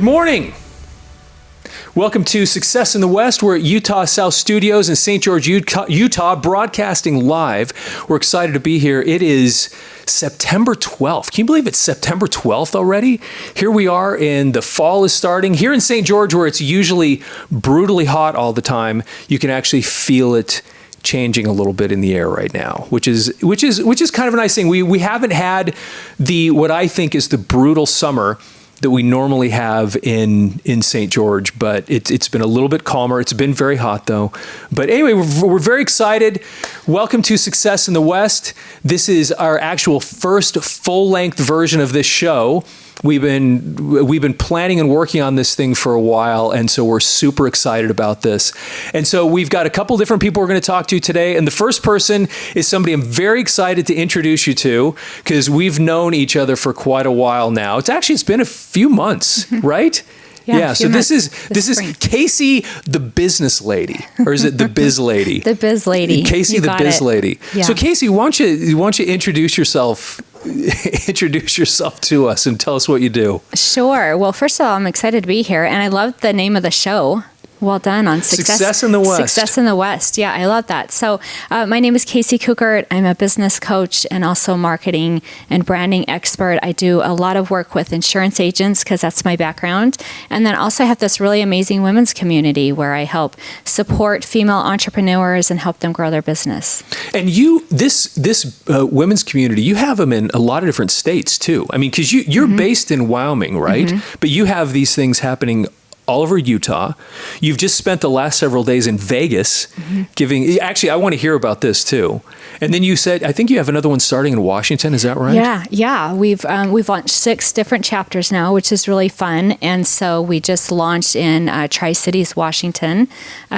Good morning. Welcome to Success in the West. We're at Utah South Studios in St. George, Utah, broadcasting live. We're excited to be here. It is September 12th. Can you believe it's September 12th already? Here we are, and the fall is starting. Here in St. George, where it's usually brutally hot all the time, you can actually feel it changing a little bit in the air right now, which is kind of a nice thing. We haven't had what I think is the brutal summer that we normally have in St. George, but it's been a little bit calmer. It's been very hot though. But anyway, we're very excited. Welcome to Success in the West. This is our actual first full-length version of this show. We've been planning and working on this thing for a while, and so we're super excited about this. And so we've got a couple different people we're going to talk to today, and the first person is somebody I'm very excited to introduce you to, because we've known each other for quite a while now. It's been a few months, right? Yeah. So this is Casey, the business lady, or is it the biz lady? The biz lady. Casey, the biz lady. Yeah. So Casey, why don't you introduce yourself to us and tell us what you do. Sure. Well, first of all, I'm excited to be here, and I love the name of the show. Well done on Success in the West. Success in the West. Yeah, I love that. So my name is Casey Kuckert. I'm a business coach and also marketing and branding expert. I do a lot of work with insurance agents because that's my background. And then also I have this really amazing women's community where I help support female entrepreneurs and help them grow their business. And this women's community, you have them in a lot of different states too. I mean, because you're based in Wyoming, right? Mm-hmm. But you have these things happening all over Utah. You've just spent the last several days in Vegas giving, actually, I want to hear about this too. And then you said, I think you have another one starting in Washington. Is that right? Yeah. We've launched 6 different chapters now, which is really fun. And so we just launched in Tri-Cities, Washington.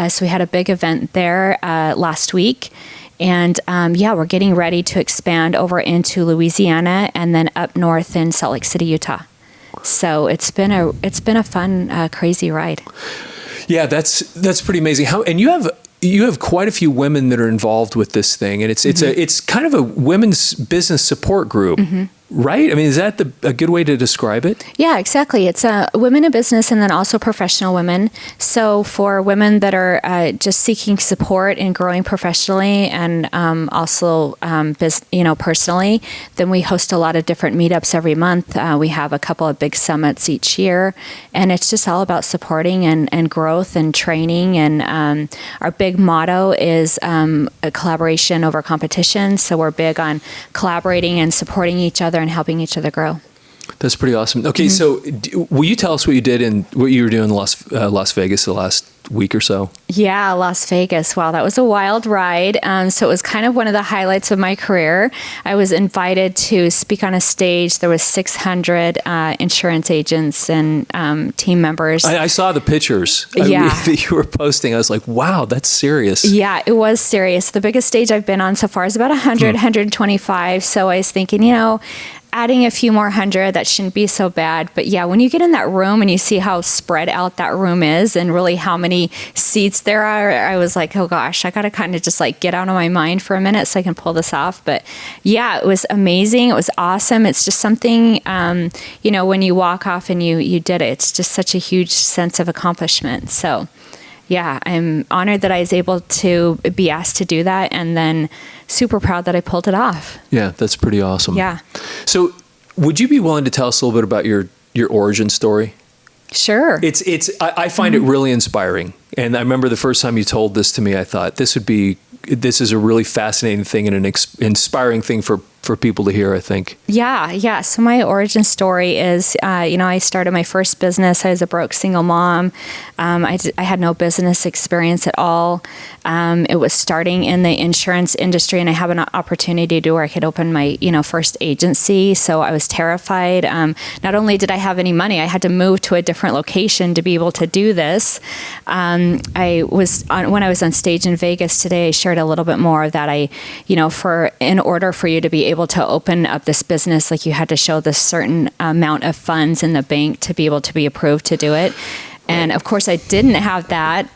So we had a big event there last week. And we're getting ready to expand over into Louisiana and then up north in Salt Lake City, Utah. So it's been a fun, crazy ride. Yeah, that's pretty amazing. And you have quite a few women that are involved with this thing, and it's kind of a women's business support group. Mm-hmm. Right? I mean, is that a good way to describe it? Yeah, exactly. It's women in business and then also professional women. So for women that are just seeking support in growing professionally and also personally, then we host a lot of different meetups every month. We have a couple of big summits each year, and it's just all about supporting and growth and training. And our big motto is a collaboration over competition. So we're big on collaborating and supporting each other and helping each other grow. That's pretty awesome. Okay, so will you tell us what you did and what you were doing in Las Vegas the last week or so? Yeah, Las Vegas. Wow, that was a wild ride. So it was kind of one of the highlights of my career. I was invited to speak on a stage. There was 600 insurance agents and team members. I saw the pictures that you were posting. I was like, wow, that's serious. Yeah, it was serious. The biggest stage I've been on so far is about 125. So I was thinking, adding a few more hundred, that shouldn't be so bad. But yeah, when you get in that room and you see how spread out that room is and really how many seats there are, I was like, oh gosh, I got to kind of just like get out of my mind for a minute so I can pull this off. But yeah, it was amazing. It was awesome. It's just something, when you walk off and you did it, it's just such a huge sense of accomplishment. So yeah, I'm honored that I was able to be asked to do that, and then super proud that I pulled it off. Yeah, that's pretty awesome. Yeah. So would you be willing to tell us a little bit about your origin story? Sure. I find it really inspiring. And I remember the first time you told this to me, I thought this is a really fascinating thing and an inspiring thing for people to hear, I think. Yeah. So my origin story is, I started my first business. I was a broke single mom. I had no business experience at all. It was starting in the insurance industry, and I had an opportunity to where I could open my, first agency. So I was terrified. Not only did I have any money, I had to move to a different location to be able to do this. When I was on stage in Vegas today, I shared a little bit more of that. In order for you to be able to open up this business, like you had to show this certain amount of funds in the bank to be able to be approved to do it. And of course, I didn't have that.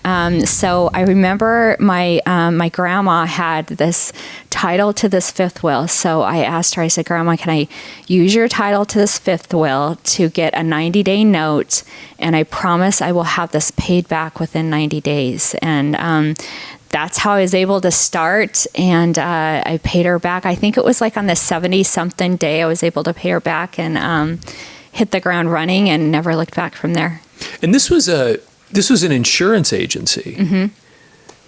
So I remember my grandma had this title to this fifth will. So I asked her, I said, Grandma, can I use your title to this fifth will to get a 90-day note? And I promise I will have this paid back within 90 days. And that's how I was able to start. And I paid her back. I think it was like on the 70-something day I was able to pay her back and hit the ground running and never looked back from there. And this was an insurance agency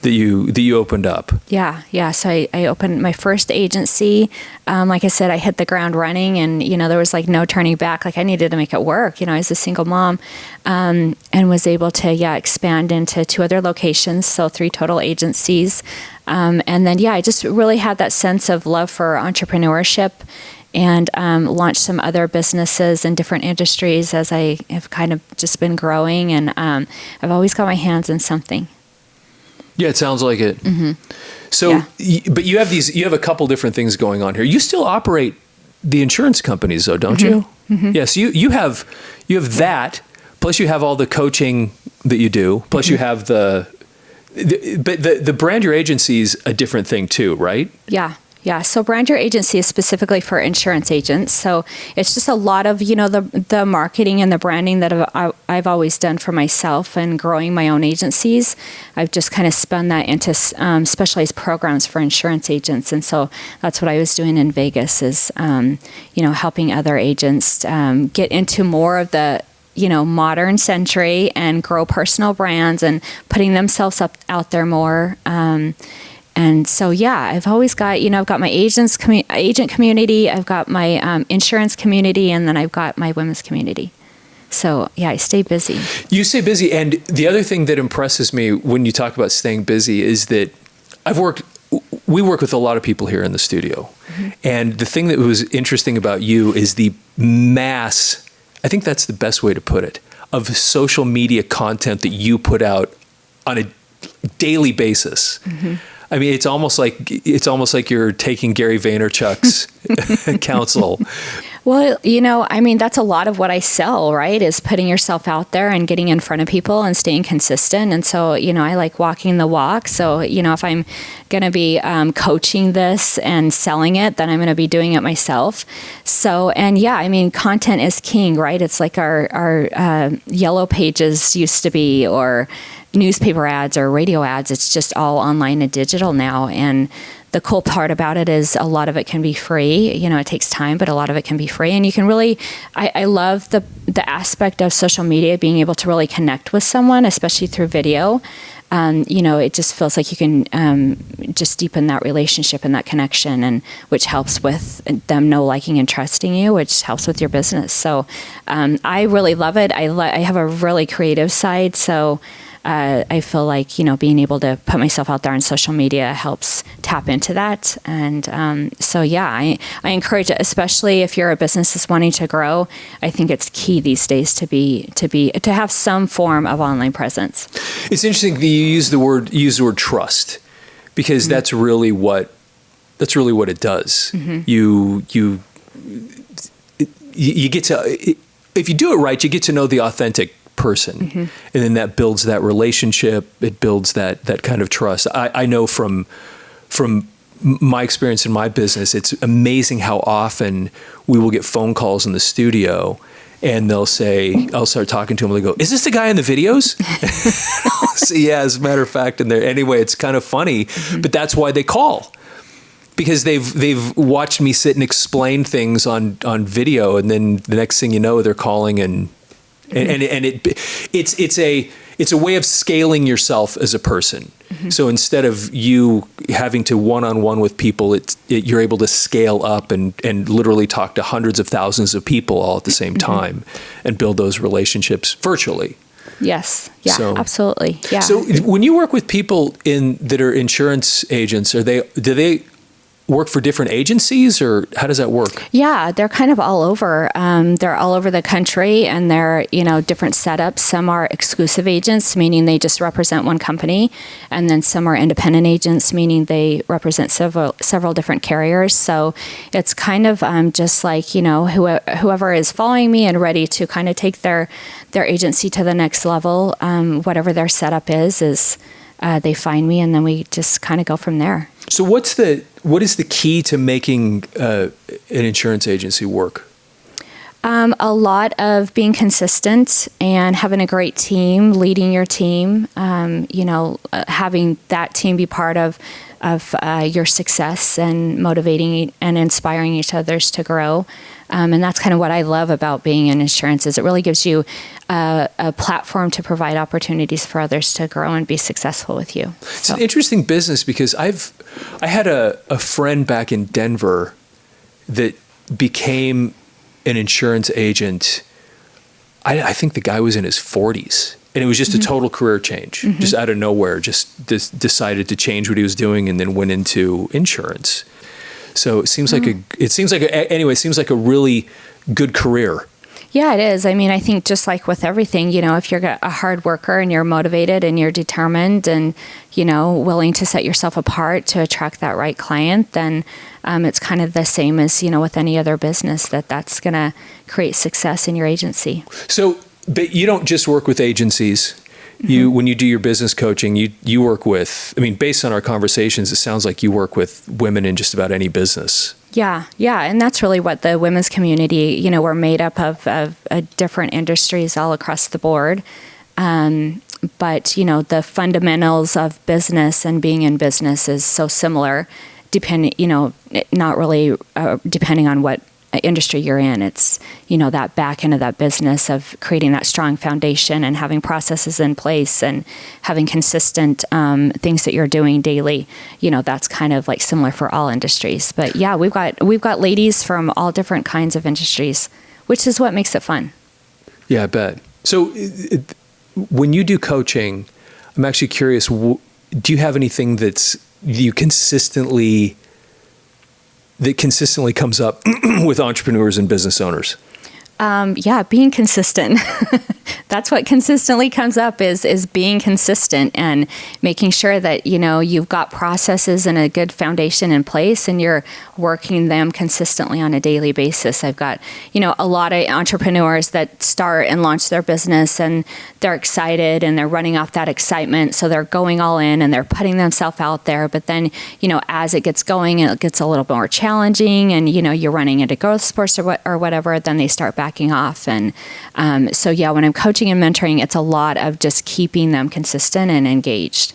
that you opened up. Yeah. So I opened my first agency. Like I said, I hit the ground running, and there was like no turning back. Like I needed to make it work. I was a single mom, and was able to expand into 2 other locations, so 3 total agencies. And then I just really had that sense of love for entrepreneurship. And launched some other businesses in different industries as I have kind of just been growing. And I've always got my hands in something. Yeah, it sounds like it. Mm-hmm. So, but you have a couple different things going on here. You still operate the insurance companies, though, don't you? Mm-hmm. Yes. You have that. Plus, you have all the coaching that you do. Plus, you have the brand your agency is a different thing too, right? Yeah. So brand your agency is specifically for insurance agents. So it's just a lot of, the marketing and the branding that I've always done for myself and growing my own agencies. I've just kind of spun that into specialized programs for insurance agents. And so that's what I was doing in Vegas is, helping other agents get into more of the modern century and grow personal brands and putting themselves out there more. And so, I've always got, I've got my agent community, I've got my insurance community, and then I've got my women's community. So, I stay busy. You stay busy. And the other thing that impresses me when you talk about staying busy is that we work with a lot of people here in the studio. Mm-hmm. And the thing that was interesting about you is the mass, I think that's the best way to put it, of social media content that you put out on a daily basis. Mm-hmm. I mean, it's almost like you're taking Gary Vaynerchuk's counsel. Well, that's a lot of what I sell, right? Is putting yourself out there and getting in front of people and staying consistent. And so, I like walking the walk. So, if I'm going to be coaching this and selling it, then I'm going to be doing it myself. So, and content is king, right? It's like our yellow pages used to be, or newspaper ads or radio ads. It's just all online and digital now. And the cool part about it is a lot of it can be free. It takes time, but a lot of it can be free. And you can really, I love the aspect of social media, being able to really connect with someone, especially through video. It just feels like you can just deepen that relationship and that connection, and which helps with them liking and trusting you, which helps with your business. So I really love it. I have a really creative side. So I feel like, being able to put myself out there on social media helps tap into that. And I encourage it, especially if you're a business that's wanting to grow. I think it's key these days to have some form of online presence. It's interesting that you use the word trust, because mm-hmm. that's really what it does. Mm-hmm. You get to, if you do it right, you get to know the authentic person. Mm-hmm. And then that builds that relationship. It builds that kind of trust. I know from my experience in my business, it's amazing how often we will get phone calls in the studio, and they'll say, I'll start talking to them, and they go, "Is this the guy in the videos?" So, yeah, as a matter of fact, anyway, it's kind of funny, mm-hmm. but that's why they call. Because they've watched me sit and explain things on video, and then the next thing you know, they're calling and it's a way of scaling yourself as a person. Mm-hmm. So instead of you having to one-on-one with people, you're able to scale up and literally talk to hundreds of thousands of people all at the same time, mm-hmm. and build those relationships virtually. Yes. Yeah, so, absolutely. Yeah. So when you work with people that are insurance agents, do they work for different agencies, or how does that work? Yeah, they're kind of all over. They're all over the country, and they're, different setups. Some are exclusive agents, meaning they just represent one company, and then some are independent agents, meaning they represent several different carriers. So it's kind of just like, whoever is following me and ready to kind of take their agency to the next level, whatever their setup is they find me, and then we just kind of go from there. So what is the key to making an insurance agency work? A lot of being consistent and having a great team, leading your team, having that team be part of your success and motivating and inspiring each others to grow. And that's kind of what I love about being in insurance, is it really gives you a platform to provide opportunities for others to grow and be successful with you. It's an interesting business, because I had a friend back in Denver that became an insurance agent. I think the guy was in his 40s, and it was just a total career change, just out of nowhere, just decided to change what he was doing and then went into insurance. So it seems like a really good career. Yeah, it is. I mean, I think just like with everything, if you're a hard worker and you're motivated and you're determined and, willing to set yourself apart to attract that right client, then it's kind of the same as, with any other business, that's going to create success in your agency. So, but you don't just work with agencies. When you do your business coaching, you work with, based on our conversations, it sounds like you work with women in just about any business. Yeah. And that's really what the women's community, we're made up of different industries all across the board. But, the fundamentals of business and being in business is so similar, depending on what industry you're in. It's, that back end of that business of creating that strong foundation and having processes in place and having consistent things that you're doing daily. That's kind of like similar for all industries. But yeah, we've got ladies from all different kinds of industries, which is what makes it fun. Yeah, I bet. So when you do coaching, I'm actually curious, do you have anything that consistently comes up with entrepreneurs and business owners? Being consistent. That's what consistently comes up is being consistent and making sure that, you've got processes and a good foundation in place and you're working them consistently on a daily basis. I've got, a lot of entrepreneurs that start and launch their business and they're excited and they're running off that excitement. So they're going all in and they're putting themselves out there. But then, as it gets going, it gets a little more challenging and, you're running into growth spurts or whatever, then they start backing off. And when I'm coaching and mentoring, it's a lot of just keeping them consistent and engaged.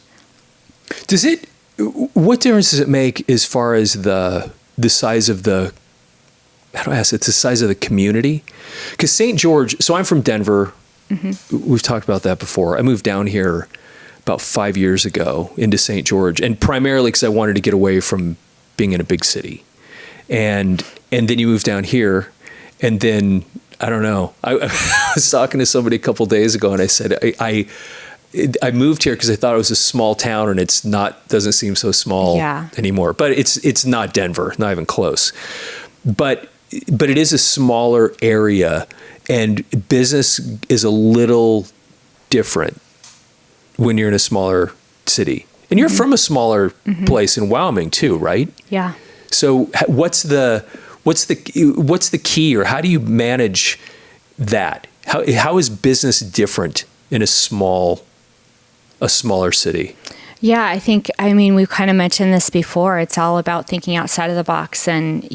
What difference does it make as far as the size of the size of the community? Because St. George, so I'm from Denver. We've talked about that before. I moved down here about 5 years ago into St. George, and primarily because I wanted to get away from being in a big city. And then you move down here, and then I don't know. I was talking to somebody a couple days ago, and I said I moved here because I thought it was a small town, and doesn't seem so small anymore. But it's not Denver, not even close. But it is a smaller area, and business is a little different when you're in a smaller city. And you're from a smaller place in Wyoming too, right? Yeah. So what's the key, or how do you manage that? How is business different in a smaller city? Yeah, I think, we've kind of mentioned this before. It's all about thinking outside of the box and,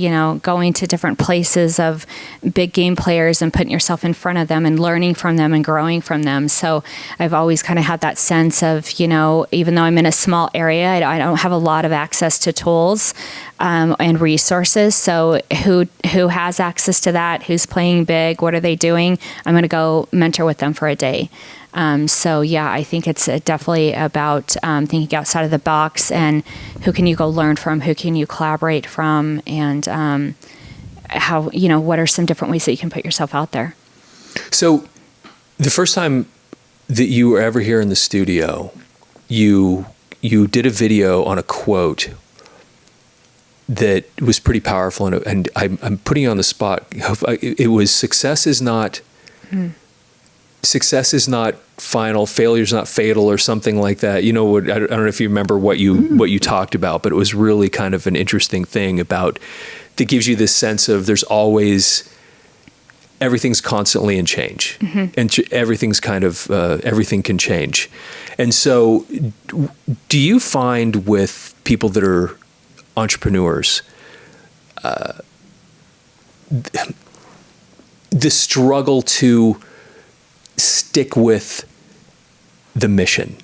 going to different places of big game players and putting yourself in front of them and learning from them and growing from them. So I've always kind of had that sense of, even though I'm in a small area, I don't have a lot of access to tools and resources. So who has access to that? Who's playing big? What are they doing? I'm going to go mentor with them for a day. I think it's definitely about thinking outside of the box and who can you go learn from, who can you collaborate from, and how, what are some different ways that you can put yourself out there. So the first time that you were ever here in the studio, you did a video on a quote that was pretty powerful, and I'm putting you on the spot. It was success is not final, failure is not fatal, or something like that. You know, I don't know if you remember what you talked about, but it was really kind of an interesting thing about that gives you this sense of there's always, everything's constantly in change, and everything's kind of everything can change. And so, do you find with people that are entrepreneurs, the struggle to stick with the mission?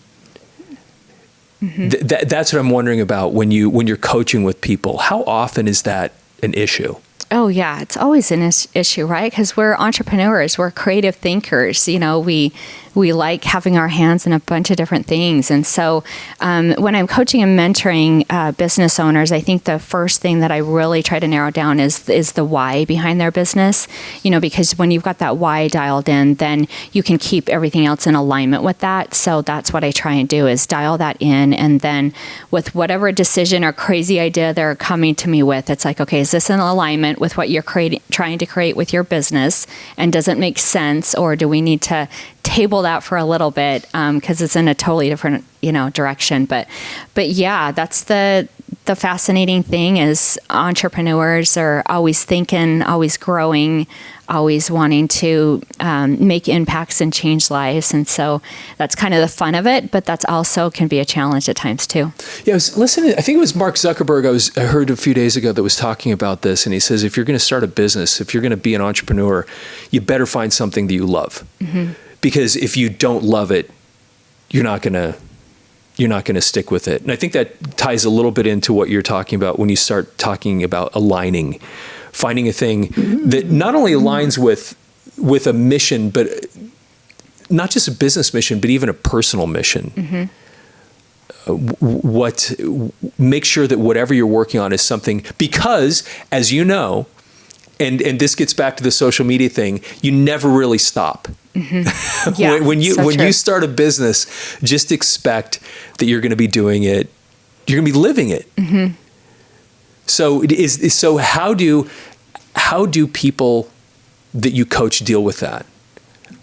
That's what I'm wondering about when you're coaching with people. How often is that an issue? Oh, yeah. It's always an issue, right? Because we're entrepreneurs. We're creative thinkers. You know, we like having our hands in a bunch of different things. And so when I'm coaching and mentoring business owners, I think the first thing that I really try to narrow down is the why behind their business. You know, because when you've got that why dialed in, then you can keep everything else in alignment with that. So that's what I try and do, is dial that in. And then with whatever decision or crazy idea they're coming to me with, it's like, okay, is this in alignment with what you're trying to create with your business? And does it make sense? Or do we need to table that for a little bit because it's in a totally different, direction? But yeah, that's the fascinating thing is entrepreneurs are always thinking, always growing, always wanting to make impacts and change lives. And so that's kind of the fun of it, but that's also can be a challenge at times too. Yeah, I was listening, I think it was Mark Zuckerberg I heard a few days ago that was talking about this, and he says, if you're going to start a business, if you're going to be an entrepreneur, you better find something that you love. Because if you don't love it, you're not going to stick with it. And I think that ties a little bit into what you're talking about when you start talking about aligning, finding a thing that not only aligns with a mission, but not just a business mission, but even a personal mission. Make sure that whatever you're working on is something, because as you know, and this gets back to the social media thing, you never really stop. Yeah, when you start a business, just expect that you're going to be doing it, you're going to be living it. So how do people that you coach deal with that?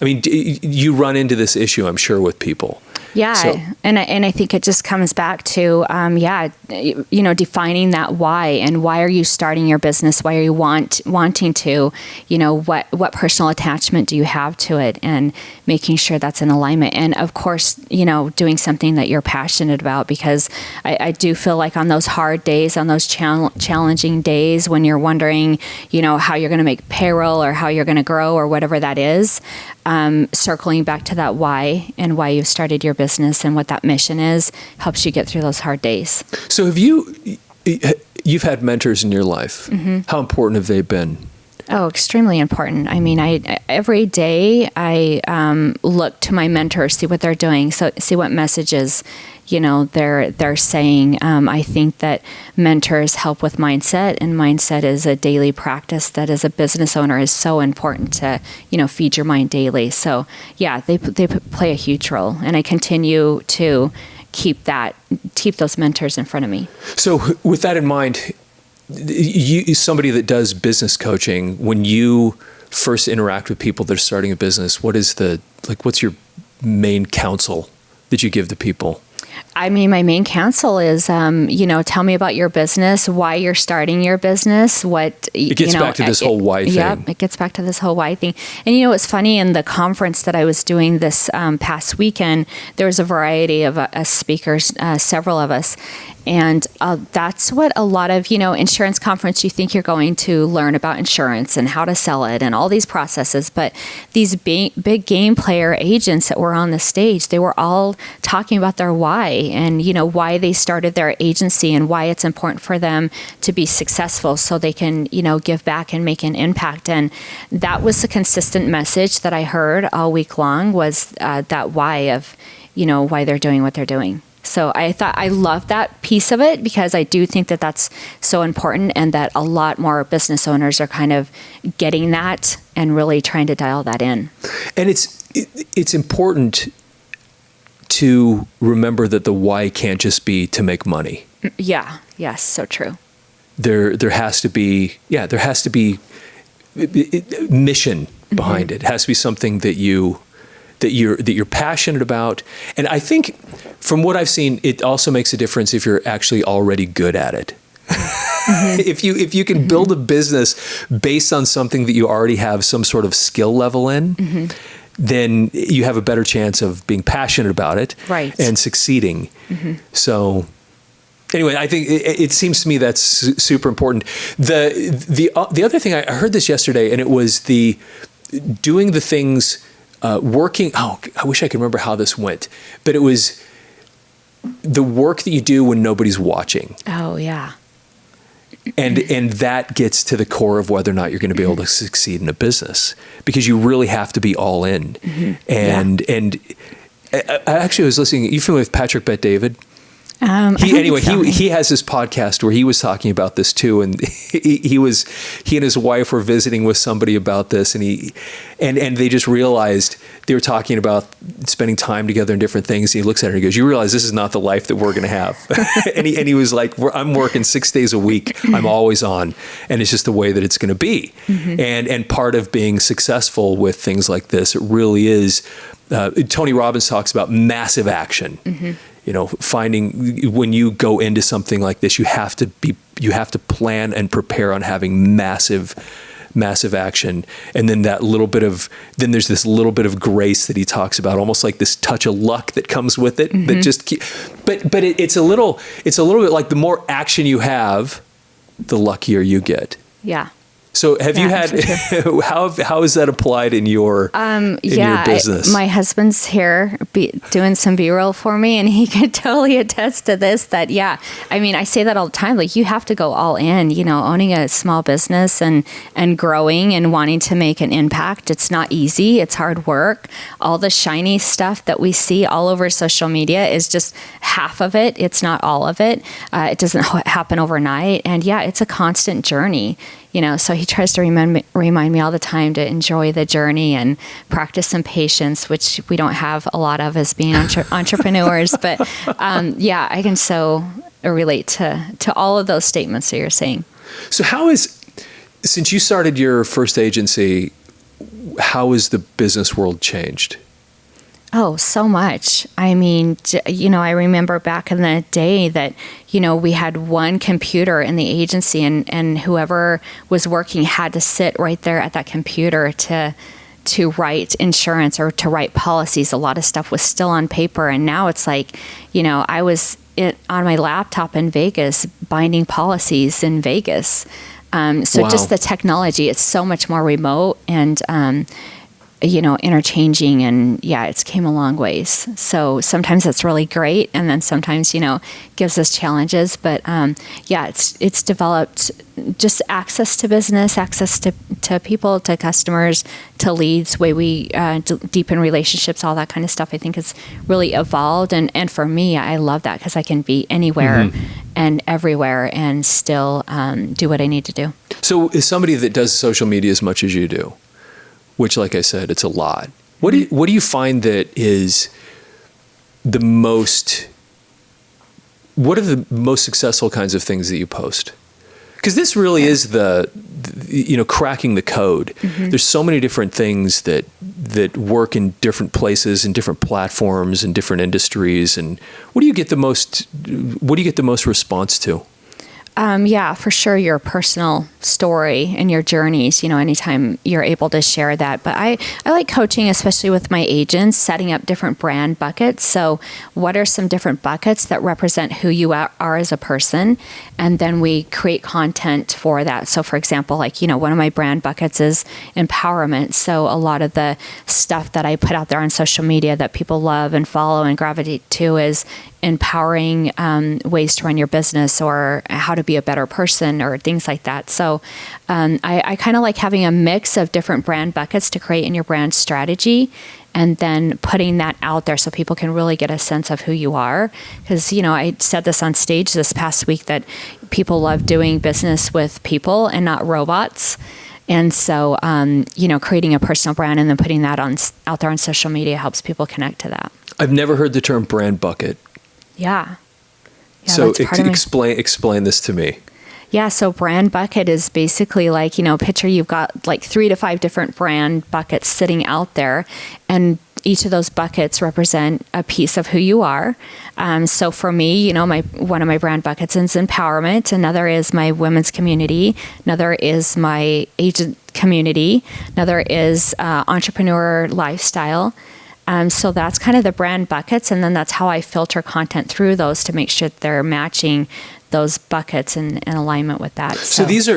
I mean, you run into this issue, I'm sure, with people. Yeah, so. And I think it just comes back to, defining that why, and why are you starting your business? Why are you wanting to, what personal attachment do you have to it, and making sure that's in alignment. And of course, doing something that you're passionate about, because I do feel like on those hard days, on those challenging days when you're wondering, how you're going to make payroll or how you're going to grow or whatever that is, circling back to that why and why you started your business and what that mission is helps you get through those hard days. So you've had mentors in your life. How important have they been? Oh, extremely important. I mean, every day I look to my mentors, see what they're doing, so see what messages they're saying. I think that mentors help with mindset, and mindset is a daily practice that as a business owner is so important to, feed your mind daily. So yeah, they play a huge role, and I continue to keep those mentors in front of me. So with that in mind, you, somebody that does business coaching, when you first interact with people that are starting a business, what's your main counsel that you give to people? I mean, my main counsel is, tell me about your business, why you're starting your business, It gets back to this whole why thing. Yeah, it gets back to this whole why thing. And, it's funny, in the conference that I was doing this past weekend, there was a variety of speakers, several of us. And that's what a lot of, insurance conference, you think you're going to learn about insurance and how to sell it and all these processes. But these big game player agents that were on the stage, they were all talking about their why and, why they started their agency and why it's important for them to be successful so they can, give back and make an impact. And that was the consistent message that I heard all week long, was that why of, why they're doing what they're doing. So I love that piece of it, because I do think that that's so important, and that a lot more business owners are kind of getting that and really trying to dial that in. And it's important to remember that the why can't just be to make money. Yeah. Yes. So true. there has to be mission behind it. It has to be something that you're passionate about. And I think from what I've seen, it also makes a difference if you're actually already good at it. If you can build a business based on something that you already have some sort of skill level in, then you have a better chance of being passionate about it and succeeding. So anyway, I think it seems to me that's super important. The other thing, I heard this yesterday, and it was doing the things, working. Oh, I wish I could remember how this went, but it was the work that you do when nobody's watching. Oh, yeah. And that gets to the core of whether or not you're going to be able to succeed in a business, because you really have to be all in. And I actually was listening. You familiar with Patrick Bet-David? He has this podcast where he was talking about this too, and he and his wife were visiting with somebody about this, and they just realized they were talking about spending time together and different things. And he looks at her and he goes, "You realize this is not the life that we're going to have." and he was like, "I'm working 6 days a week. I'm always on, and it's just the way that it's going to be." And part of being successful with things like this, it really is. Tony Robbins talks about massive action. Finding when you go into something like this, you have to plan and prepare on having massive action. And then there's this little bit of grace that he talks about, almost like this touch of luck that comes with it. That just but it's a little bit like the more action you have, the luckier you get. Yeah. So have you had, how has that applied in your business? My husband's here doing some B-roll for me, and he can totally attest to this, that, I say that all the time, like, you have to go all in, owning a small business and growing and wanting to make an impact. It's not easy. It's hard work. All the shiny stuff that we see all over social media is just half of it. It's not all of it. It doesn't happen overnight. And it's a constant journey. So he tries to remind me all the time to enjoy the journey and practice some patience, which we don't have a lot of as being entrepreneurs. But I can so relate to all of those statements that you're saying. So since you started your first agency, how has the business world changed? Oh, so much. I mean, I remember back in the day that, we had one computer in the agency, and whoever was working had to sit right there at that computer to write insurance or to write policies. A lot of stuff was still on paper. And now it's like, I was on my laptop in Vegas binding policies in Vegas. Wow. Just the technology, it's so much more remote and, interchanging, and it's came a long ways. So sometimes it's really great, and then sometimes, gives us challenges. But it's developed just access to business, access to people, to customers, to leads, way we deepen relationships, all that kind of stuff. I think has really evolved, and for me, I love that because I can be anywhere and everywhere and still do what I need to do. So, as somebody that does social media as much as you do, which, like I said, it's a lot. What do you find that is the most? What are the most successful kinds of things that you post? Because this really is the cracking the code. There's so many different things that work in different places and different platforms and different industries. And what do you get the most? What do you get the most response to? For sure, your personal story and your journeys, anytime you're able to share that. But I like coaching, especially with my agents, setting up different brand buckets. So what are some different buckets that represent who you are as a person? And then we create content for that. So for example, one of my brand buckets is empowerment. So a lot of the stuff that I put out there on social media that people love and follow and gravitate to is empowering ways to run your business or how to be a better person or things like that. So I kind of like having a mix of different brand buckets to create in your brand strategy, and then putting that out there so people can really get a sense of who you are. Because, I said this on stage this past week that people love doing business with people and not robots. And so, creating a personal brand and then putting that out there on social media helps people connect to that. I've never heard the term brand bucket. Yeah. So explain this to me. Yeah, so brand bucket is basically like, picture you've got like 3 to 5 different brand buckets sitting out there, and each of those buckets represent a piece of who you are. So for me, one of my brand buckets is empowerment. Another is my women's community. Another is my agent community. Another is entrepreneur lifestyle. So that's kind of the brand buckets, and then that's how I filter content through those to make sure that they're matching those buckets in alignment with that. So these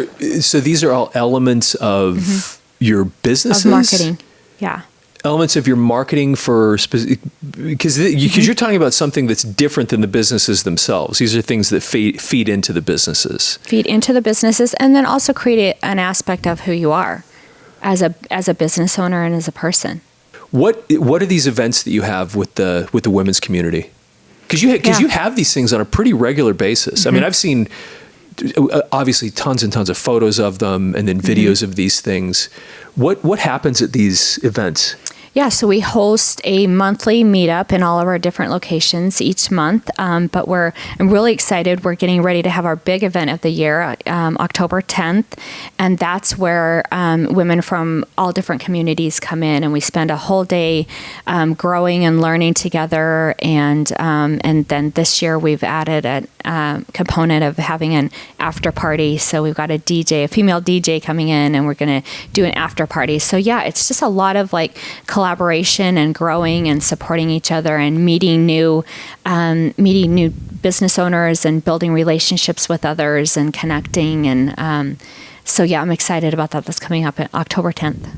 are all elements of your businesses? Of marketing, yeah. Elements of your marketing because you're talking about something that's different than the businesses themselves. These are things that feed into the businesses. Feed into the businesses, and then also create an aspect of who you are as a business owner and as a person. What are these events that you have with the women's community? Because you have these things on a pretty regular basis. I mean, I've seen obviously tons and tons of photos of them, and then videos of these things. What happens at these events? Yeah, so we host a monthly meetup in all of our different locations each month. But I'm really excited. We're getting ready to have our big event of the year, October 10th. And that's where women from all different communities come in, and we spend a whole day growing and learning together. And then this year we've added a component of having an after party. So we've got a female DJ coming in, and we're going to do an after party. So yeah, it's just a lot of like collaboration and growing and supporting each other and meeting new business owners and building relationships with others and connecting. And so yeah, I'm excited about that. That's coming up on October 10th.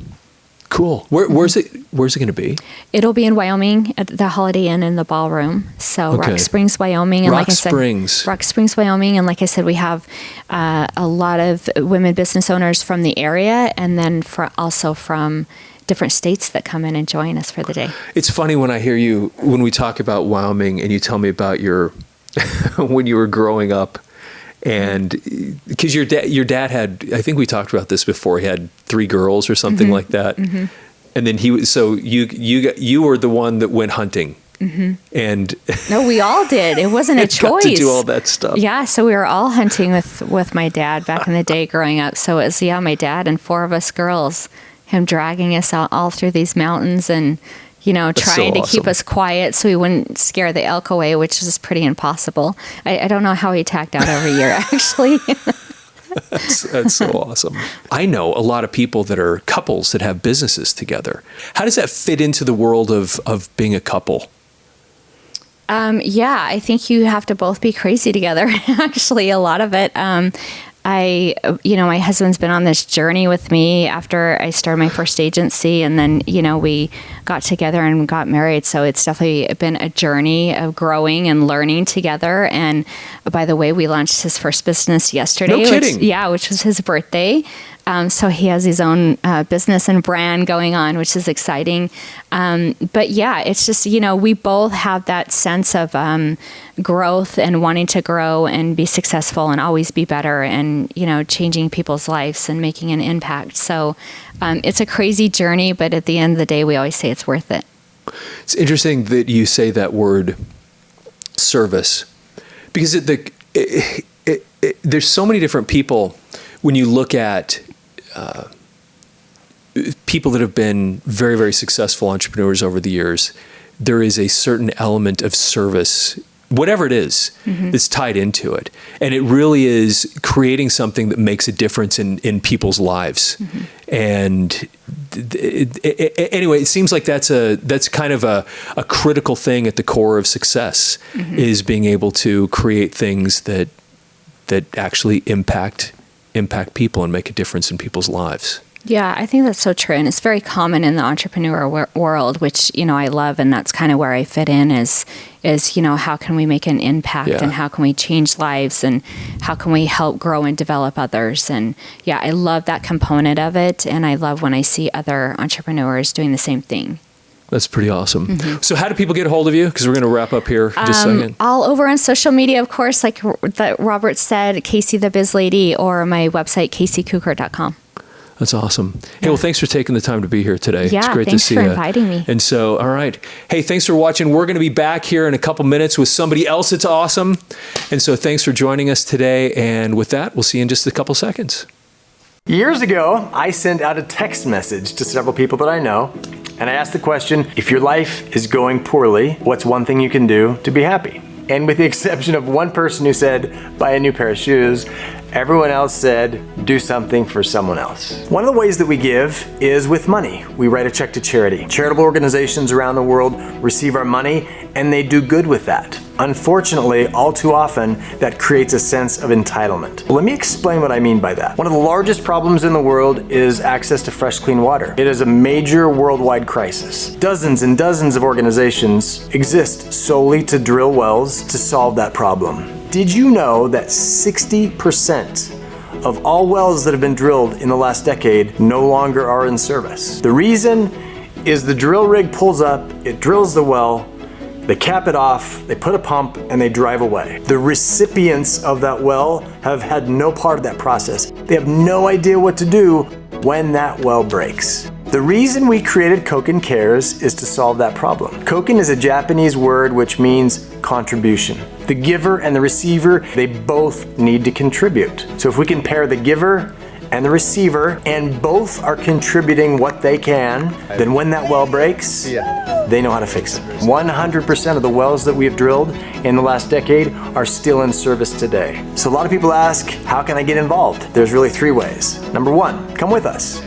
Cool. Where's it going to be? It'll be in Wyoming at the Holiday Inn in the ballroom. So okay. Rock Springs, Wyoming. And Rock Springs, Wyoming. And like I said, we have a lot of women business owners from the area, and then also from different states that come in and join us for the day. It's funny when I hear you, when we talk about Wyoming and you tell me about your, when you were growing up, and because your dad had, I think we talked about this before, he had 3 girls or something like that. Mm-hmm. And then you were the one that went hunting. Mm-hmm. And no, we all did. It wasn't a choice. Got to do all that stuff. Yeah, so we were all hunting with my dad back in the day growing up. So it was, my dad and 4 of us girls, him dragging us out all through these mountains and, trying to keep us quiet so we wouldn't scare the elk away, which is pretty impossible. I don't know how he tacked out every year, actually. That's so awesome. I know a lot of people that are couples that have businesses together. How does that fit into the world of being a couple? Yeah, I think you have to both be crazy together. Actually, a lot of it. My husband's been on this journey with me after I started my first agency, and then, we got together and got married. So it's definitely been a journey of growing and learning together. And by the way, we launched his first business yesterday. No kidding. Which was his birthday. So he has his own business and brand going on, which is exciting. But yeah, it's just, we both have that sense of growth and wanting to grow and be successful and always be better and, changing people's lives and making an impact. So it's a crazy journey, but at the end of the day, we always say it's worth it. It's interesting that you say that word service, because there's so many different people when you look at people that have been very, very successful entrepreneurs over the years. There is a certain element of service, whatever it is, that's tied into it. And it really is creating something that makes a difference in people's lives. Mm-hmm. And anyway, it seems like that's kind of a critical thing at the core of success, is being able to create things that actually impact people and make a difference in people's lives. Yeah, I think that's so true. And it's very common in the entrepreneur world, which, I love. And that's kind of where I fit in is how can we make an impact and how can we change lives and how can we help grow and develop others? And yeah, I love that component of it. And I love when I see other entrepreneurs doing the same thing. That's pretty awesome. Mm-hmm. So how do people get a hold of you? Because we're going to wrap up here in just a second. All over on social media, of course, like Robert said, Casey the Biz Lady, or my website, caseykuckert.com. That's awesome. Hey, well, thanks for taking the time to be here today. Yeah, it's great thanks to see for you. inviting me. And so, all right. Hey, thanks for watching. We're going to be back here in a couple minutes with somebody else that's awesome. And so thanks for joining us today. And with that, we'll see you in just a couple seconds. Years ago, I sent out a text message to several people that I know, and I asked the question, if your life is going poorly, what's one thing you can do to be happy? And with the exception of one person who said, buy a new pair of shoes, everyone else said, do something for someone else. One of the ways that we give is with money. We write a check to charity. Charitable organizations around the world receive our money and they do good with that. Unfortunately, all too often, that creates a sense of entitlement. Let me explain what I mean by that. One of the largest problems in the world is access to fresh, clean water. It is a major worldwide crisis. Dozens and dozens of organizations exist solely to drill wells to solve that problem. Did you know that 60% of all wells that have been drilled in the last decade no longer are in service? The reason is the drill rig pulls up, it drills the well, they cap it off, they put a pump, and they drive away. The recipients of that well have had no part of that process. They have no idea what to do when that well breaks. The reason we created Koken Cares is to solve that problem. Koken is a Japanese word which means contribution. The giver and the receiver, they both need to contribute. So if we can pair the giver and the receiver, and both are contributing what they can, then when that well breaks, they know how to fix it. 100% of the wells that we have drilled in the last decade are still in service today. So a lot of people ask, how can I get involved? There's really 3 ways. Number 1, come with us.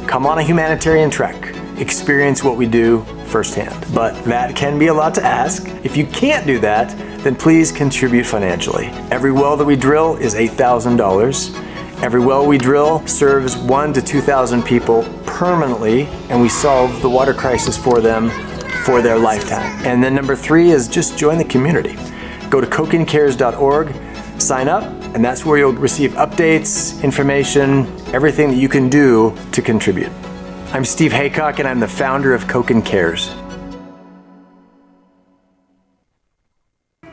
Come on a humanitarian trek. Experience what we do firsthand. But that can be a lot to ask. If you can't do that, then please contribute financially. Every well that we drill is $8,000. Every well we drill serves 1,000 to 2,000 people permanently, and we solve the water crisis for them for their lifetime. And then number 3 is just join the community. Go to kokencares.org, sign up, and that's where you'll receive updates, information, everything that you can do to contribute. I'm Steve Haycock, and I'm the founder of Koken Cares.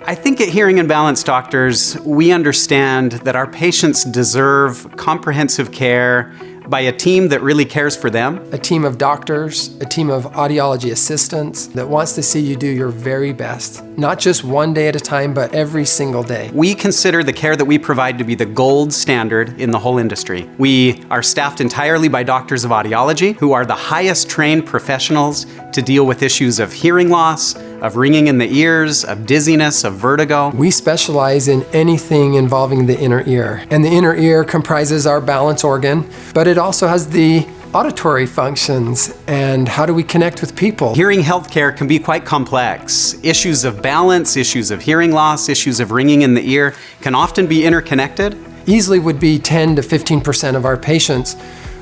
I think at Hearing and Balance Doctors, we understand that our patients deserve comprehensive care by a team that really cares for them. A team of doctors, a team of audiology assistants that wants to see you do your very best. Not just one day at a time, but every single day. We consider the care that we provide to be the gold standard in the whole industry. We are staffed entirely by doctors of audiology, who are the highest trained professionals to deal with issues of hearing loss, of ringing in the ears, of dizziness, of vertigo. We specialize in anything involving the inner ear. And the inner ear comprises our balance organ, but it also has the auditory functions and how do we connect with people. Hearing healthcare can be quite complex. Issues of balance, issues of hearing loss, issues of ringing in the ear can often be interconnected. Easily would be 10 to 15% of our patients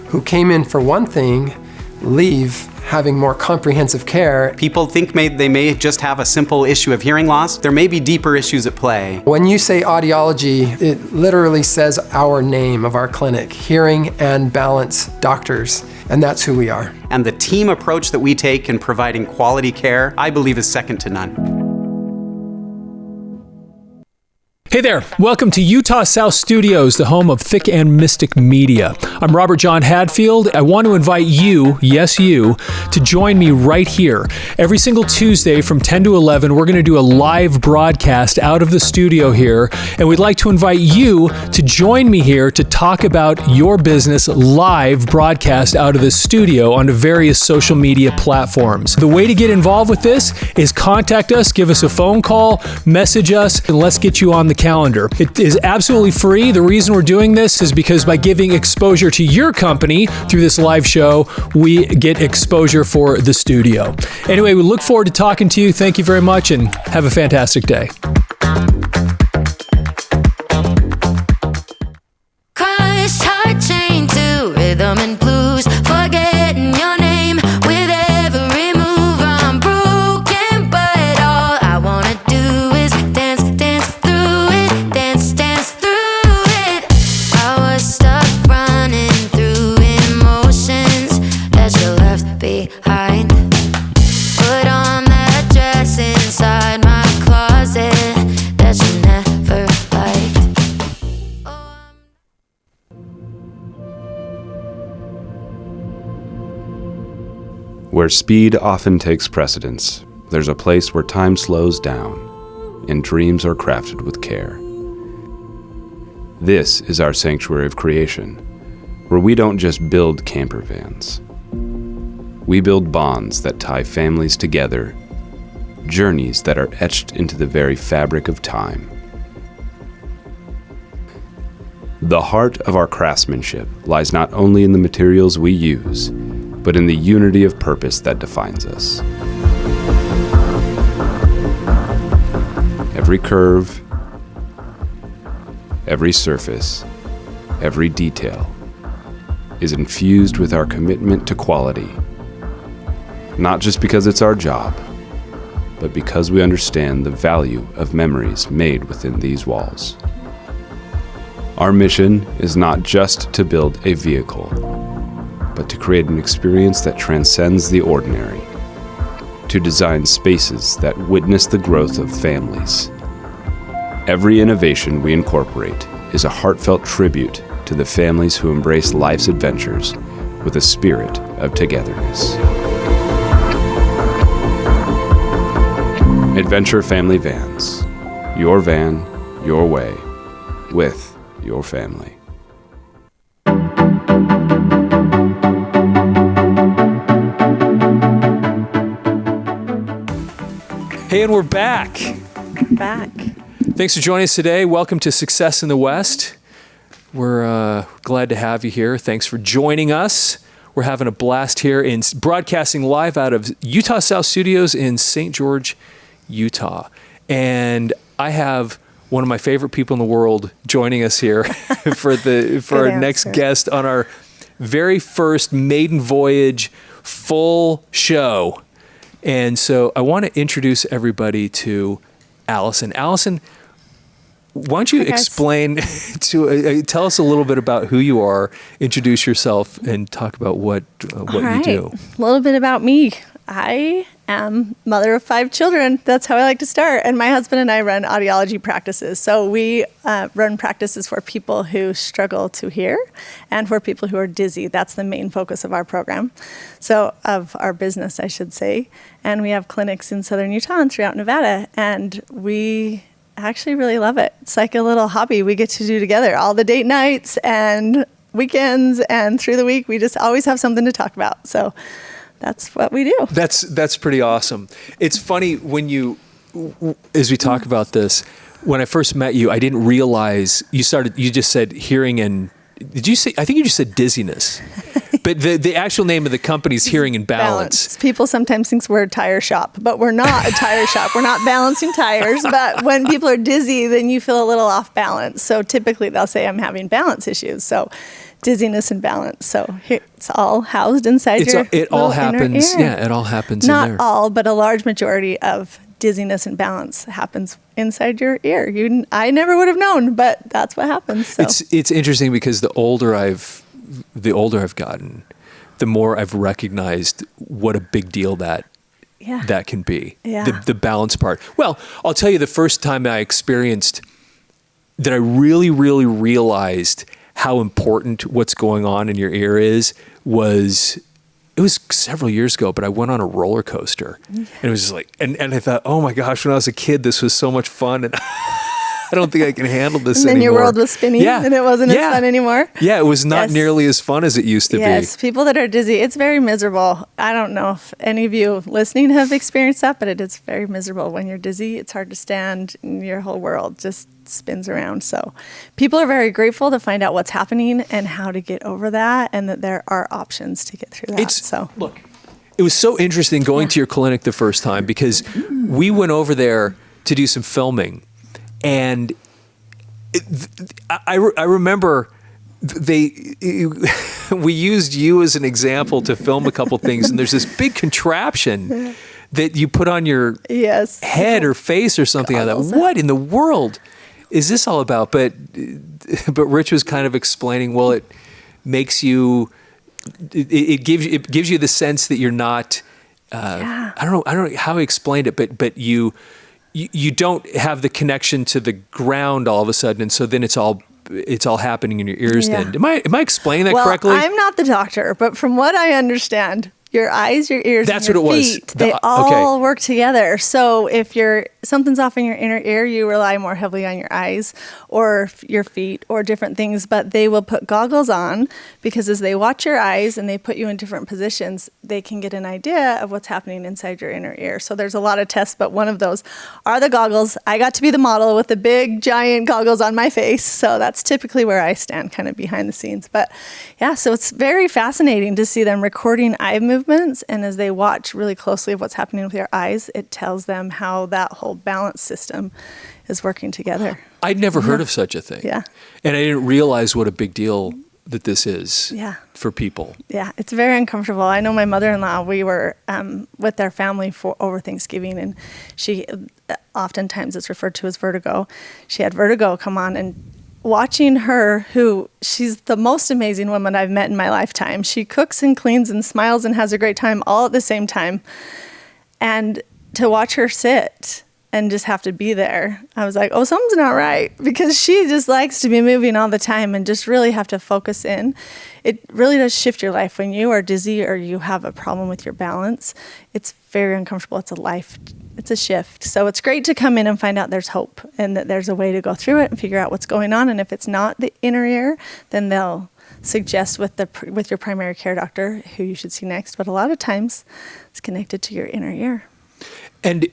who came in for one thing leave having more comprehensive care. People think they may just have a simple issue of hearing loss. There may be deeper issues at play. When you say audiology, it literally says our name of our clinic, Hearing and Balance Doctors, and that's who we are. And the team approach that we take in providing quality care, I believe, is second to none. Hey there, welcome to Utah South Studios, the home of Thick and Mystic Media. I'm Robert John Hadfield. I want to invite you, yes you, to join me right here. Every single Tuesday from 10 to 11, we're going to do a live broadcast out of the studio here, and we'd like to invite you to join me here to talk about your business live broadcast out of the studio onto various social media platforms. The way to get involved with this is contact us, give us a phone call, message us, and let's get you on the calendar. It is absolutely free. The reason we're doing this is because by giving exposure to your company through this live show, we get exposure for the studio. Anyway, we look forward to talking to you. Thank you very much and have a fantastic day. Christ heart chained to rhythm and blues, forgetting your name with every move. I'm broken, but all I wanna do is dance, dance through it, dance, dance through it. I was stuck running through emotions that you left behind. Put on that dress inside my closet that Where speed often takes precedence, there's a place where time slows down and dreams are crafted with care. This is our sanctuary of creation, where we don't just build camper vans. We build bonds that tie families together, journeys that are etched into the very fabric of time. The heart of our craftsmanship lies not only in the materials we use, but in the unity of purpose that defines us. Every curve, every surface, every detail is infused with our commitment to quality, not just because it's our job, but because we understand the value of memories made within these walls. Our mission is not just to build a vehicle, but to create an experience that transcends the ordinary, to design spaces that witness the growth of families. Every innovation we incorporate is a heartfelt tribute to the families who embrace life's adventures with a spirit of togetherness. Adventure Family Vans. Your van, your way, with your family. Hey, and we're back. Back. Thanks for joining us today. Welcome to Success in the West. We're glad to have you here. Thanks for joining us. We're having a blast here in broadcasting live out of Utah South Studios in St. George, Utah. And I have one of my favorite people in the world joining us here for our next guest on our very first maiden voyage full show. And so I want to introduce everybody to Allyson. Allyson, why don't you explain tell us a little bit about who you are, introduce yourself, and talk about what you do. A little bit about me. I am mother of 5 children. That's how I like to start. And my husband and I run audiology practices. So we run practices for people who struggle to hear and for people who are dizzy. That's the main focus of our program. So of our business, I should say. And we have clinics in southern Utah and throughout Nevada. And we actually really love it. It's like a little hobby we get to do together. All the date nights and weekends and through the week, we just always have something to talk about. So that's what we do. That's pretty awesome. It's funny as we talk about this, when I first met you, I didn't realize you just said hearing and, I think you just said dizziness, but the actual name of the company is Hearing and Balance. People sometimes think we're a tire shop, but we're not a tire shop. We're not balancing tires, but when people are dizzy, then you feel a little off balance. So typically they'll say I'm having balance issues. So dizziness and balance. So it's all housed inside it all happens. Inner ear. Yeah, it all happens not in there. Not all, but a large majority of dizziness and balance happens inside your ear. I never would have known, but that's what happens. So. It's interesting because the older I've gotten, the more I've recognized what a big deal that can be. Yeah. The balance part. Well, I'll tell you, the first time I experienced that, I really, really realized how important what's going on in your ear was several years ago, but I went on a roller coaster and it was just like, and I thought, oh my gosh, when I was a kid, this was so much fun. And I don't think I can handle this anymore. And then your world was spinning and it wasn't as fun anymore. Yeah, it was not nearly as fun as it used to be. Yes, people that are dizzy, it's very miserable. I don't know if any of you listening have experienced that, but it is very miserable when you're dizzy. It's hard to stand and your whole world just spins around. So people are very grateful to find out what's happening and how to get over that, and that there are options to get through that. Look, it was so interesting going to your clinic the first time because we went over there to do some filming. And I remember we used you as an example to film a couple things, and there's this big contraption that you put on your head or face or something like that. What in the world is this all about? But Rich was kind of explaining, well, it makes you, it gives you the sense that you're not, I don't know how he explained it, but you don't have the connection to the ground all of a sudden, and so then it's all happening in your ears. Then am I explaining that correctly? I'm not the doctor, but from what I understand, your eyes, your ears, That's and your what it was. feet, they all okay. work together. So if something's off in your inner ear, you rely more heavily on your eyes or your feet or different things, but they will put goggles on because as they watch your eyes and they put you in different positions, they can get an idea of what's happening inside your inner ear. So there's a lot of tests, but one of those are the goggles. I got to be the model with the big giant goggles on my face. So that's typically where I stand, kind of behind the scenes. But yeah, so it's very fascinating to see them recording eye movements. And as they watch really closely of what's happening with your eyes, it tells them how that whole balance system is working together. I'd never heard of such a thing. Yeah. And I didn't realize what a big deal that this is for people. Yeah, it's very uncomfortable. I know my mother-in-law, we were with their family over Thanksgiving, and she, oftentimes it's referred to as vertigo. She had vertigo come on, and watching her, she's the most amazing woman I've met in my lifetime. She cooks and cleans and smiles and has a great time all at the same time. And to watch her sit and just have to be there, I was like, oh, something's not right, because she just likes to be moving all the time and just really have to focus in. It really does shift your life. When you are dizzy or you have a problem with your balance, it's very uncomfortable. It's a shift. So it's great to come in and find out there's hope and that there's a way to go through it and figure out what's going on. And if it's not the inner ear, then they'll suggest with your primary care doctor who you should see next. But a lot of times it's connected to your inner ear. And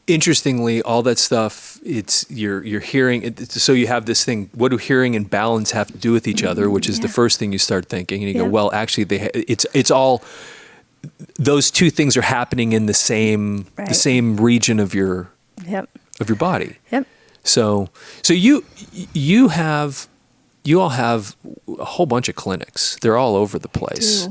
interestingly, all that stuff, it's your hearing. So you have this thing, what do hearing and balance have to do with each other, which is the first thing you start thinking. And you go, well, actually, it's all... Those two things are happening in the same region of your body. Yep. So you all have a whole bunch of clinics. They're all over the place.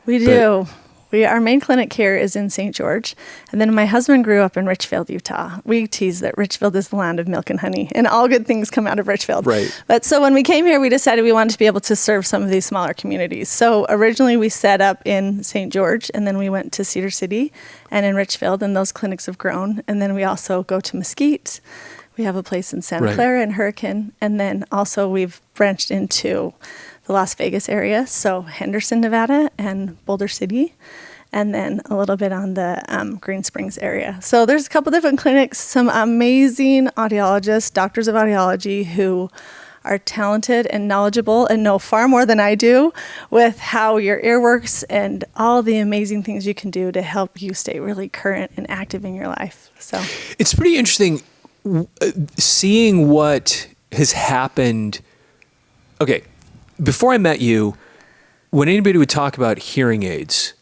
We do. Our main clinic here is in St. George, and then my husband grew up in Richfield, Utah. We tease that Richfield is the land of milk and honey, and all good things come out of Richfield. Right. But so when we came here, we decided we wanted to be able to serve some of these smaller communities. So originally we set up in St. George, and then we went to Cedar City and in Richfield, and those clinics have grown. And then we also go to Mesquite. We have a place in Santa Clara and Hurricane, and then also we've branched into the Las Vegas area, so Henderson, Nevada, and Boulder City, and then a little bit on the Green Springs area. So there's a couple different clinics, some amazing audiologists, doctors of audiology who are talented and knowledgeable and know far more than I do with how your ear works and all the amazing things you can do to help you stay really current and active in your life. So it's pretty interesting seeing what has happened. Okay, before I met you, when anybody would talk about hearing aids,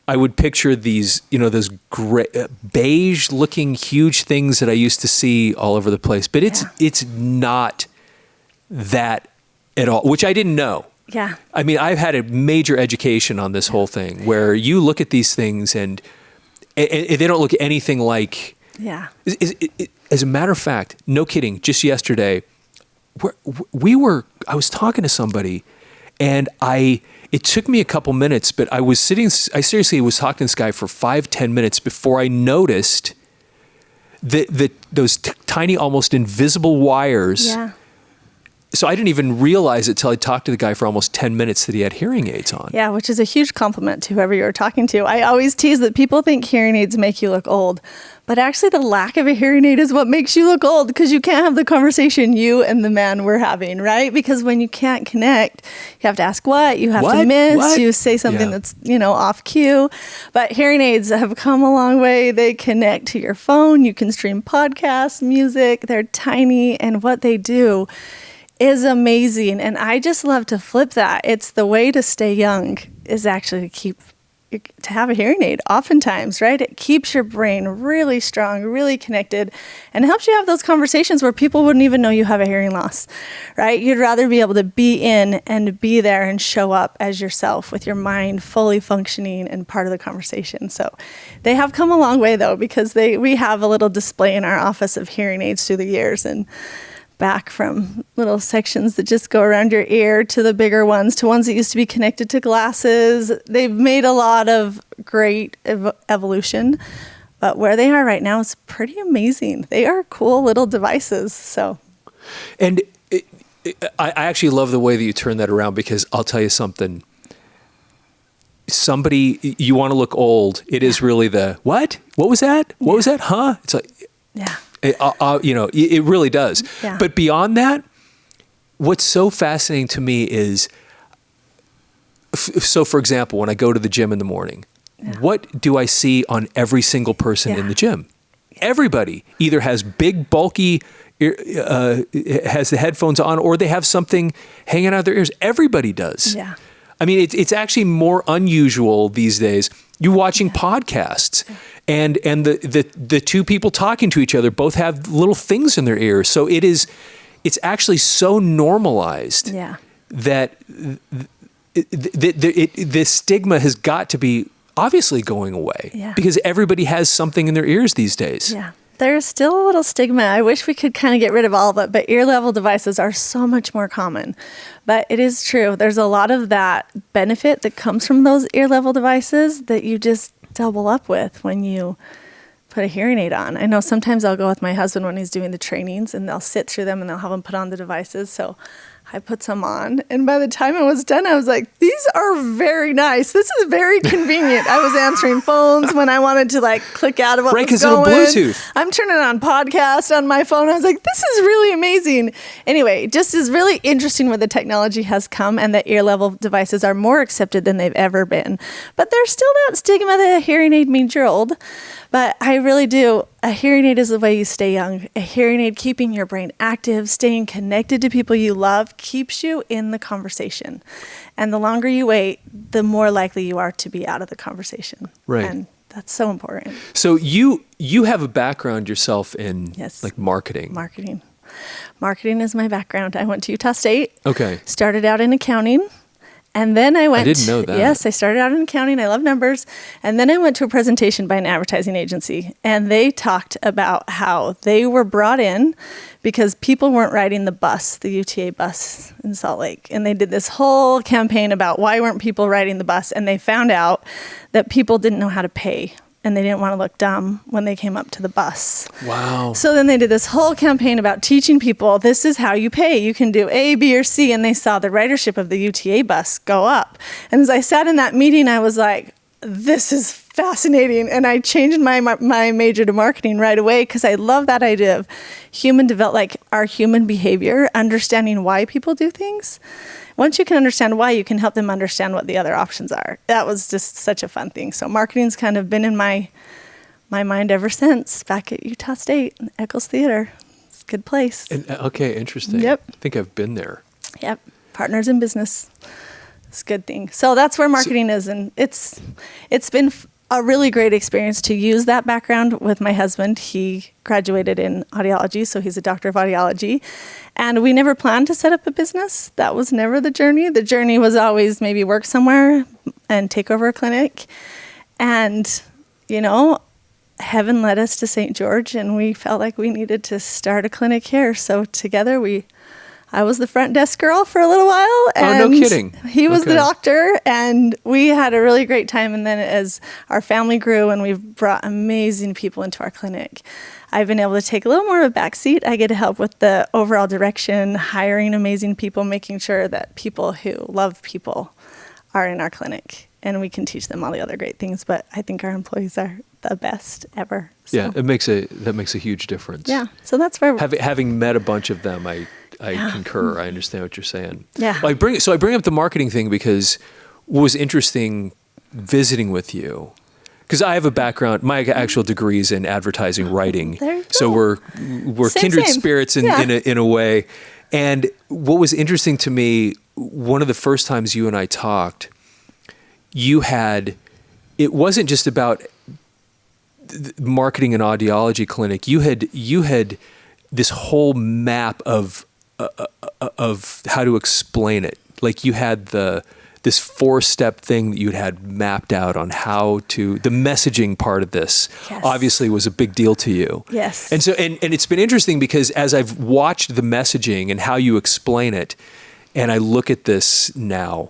I would picture these, those beige-looking huge things that I used to see all over the place. But it's not that at all, which I didn't know. Yeah. I mean, I've had a major education on this whole thing, where you look at these things and they don't look anything like. Yeah. As a matter of fact, no kidding, just yesterday, I was talking to somebody, and it took me a couple minutes, but I seriously was talking to this guy for 5-10 minutes before I noticed that those tiny, almost invisible wires. Yeah. So I didn't even realize it till I talked to the guy for almost 10 minutes that he had hearing aids on. Yeah, which is a huge compliment to whoever you're talking to. I always tease that people think hearing aids make you look old, but actually the lack of a hearing aid is what makes you look old, because you can't have the conversation you and the man were having, right? Because when you can't connect, you have to ask what, you have to miss, What? you say something that's, off cue. But hearing aids have come a long way. They connect to your phone. You can stream podcasts, music. They're tiny, and what they do is amazing. And I just love to flip that. It's the way to stay young is actually to have a hearing aid oftentimes, right? It keeps your brain really strong, really connected, and helps you have those conversations where people wouldn't even know you have a hearing loss, right? You'd rather be able to be in and be there and show up as yourself with your mind fully functioning and part of the conversation. So they have come a long way, though, because we have a little display in our office of hearing aids through the years, and back from little sections that just go around your ear to the bigger ones, to ones that used to be connected to glasses. They've made a lot of great evolution, but where they are right now is pretty amazing. They are cool little devices. So, and I actually love the way that you turn that around, because I'll tell you something. somebody, you want to look old, it is really the, what was that? What was that? Huh? It's like, it really does. Yeah. But beyond that, what's so fascinating to me is, so for example, when I go to the gym in the morning, what do I see on every single person in the gym? Everybody either has big, bulky, has the headphones on, or they have something hanging out of their ears. Everybody does. Yeah. I mean, it's actually more unusual these days. You're watching podcasts, and the two people talking to each other both have little things in their ears. So it's actually so normalized that the stigma has got to be obviously going away because everybody has something in their ears these days. Yeah. There's still a little stigma. I wish we could kind of get rid of all of it, but ear level devices are so much more common. But it is true. There's a lot of that benefit that comes from those ear level devices that you just double up with when you put a hearing aid on. I know sometimes I'll go with my husband when he's doing the trainings, and they'll sit through them and they'll have him put on the devices. So I put some on, and by the time I was done, I was like, these are very nice. This is very convenient. I was answering phones when I wanted to click out of what was going. Right, because it's Bluetooth. I'm turning on podcasts on my phone. I was like, this is really amazing. Anyway, just is really interesting where the technology has come, and the ear level devices are more accepted than they've ever been. But there's still that stigma that a hearing aid means you're old. But I really do. A hearing aid is the way you stay young. A hearing aid keeping your brain active, staying connected to people you love, keeps you in the conversation. And the longer you wait, the more likely you are to be out of the conversation. Right. And that's so important. So you have a background yourself in marketing. Marketing is my background. I went to Utah State. Okay. Started out in accounting. And then I went. I didn't know that. Yes, I started out in accounting. I love numbers. And then I went to a presentation by an advertising agency. And they talked about how they were brought in because people weren't riding the bus, the UTA bus in Salt Lake. And they did this whole campaign about why weren't people riding the bus. And they found out that people didn't know how to pay. And they didn't want to look dumb when they came up to the bus. Wow. So then they did this whole campaign about teaching people, this is how you pay. You can do A, B, or C. And they saw the ridership of the UTA bus go up. And as I sat in that meeting, I was like, this is fascinating. And I changed my major to marketing right away because I love that idea of human development, our human behavior, understanding why people do things. Once you can understand why, you can help them understand what the other options are. That was just such a fun thing. So marketing's kind of been in my mind ever since, back at Utah State, Eccles Theater. It's a good place. Okay, interesting. Yep. I think I've been there. Yep. Partners in business. It's a good thing. So that's where marketing is. And it's been a really great experience to use that background with my husband. He graduated in audiology, so he's a doctor of audiology. And we never planned to set up a business. That was never the journey. The journey was always maybe work somewhere and take over a clinic. And, heaven led us to St. George, and we felt like we needed to start a clinic here. So together I was the front desk girl for a little while. And oh, no kidding. He was the doctor, and we had a really great time. And then as our family grew and we've brought amazing people into our clinic, I've been able to take a little more of a backseat. I get to help with the overall direction, hiring amazing people, making sure that people who love people are in our clinic. And we can teach them all the other great things. But I think our employees are the best ever. So. Yeah, that makes a huge difference. Yeah, so that's where... Having met a bunch of them, I concur. I understand what you're saying. Yeah. I bring up the marketing thing because what was interesting visiting with you, because I have a background, my actual degree is in advertising writing. There you go. So we're kindred spirits in a way. And what was interesting to me, one of the first times you and I talked, it wasn't just about marketing an audiology clinic. You had this whole map of how to explain it. Like you had this 4-step thing that you had mapped out on the messaging part of this obviously was a big deal to you. Yes. And so, and it's been interesting because as I've watched the messaging and how you explain it, and I look at this now,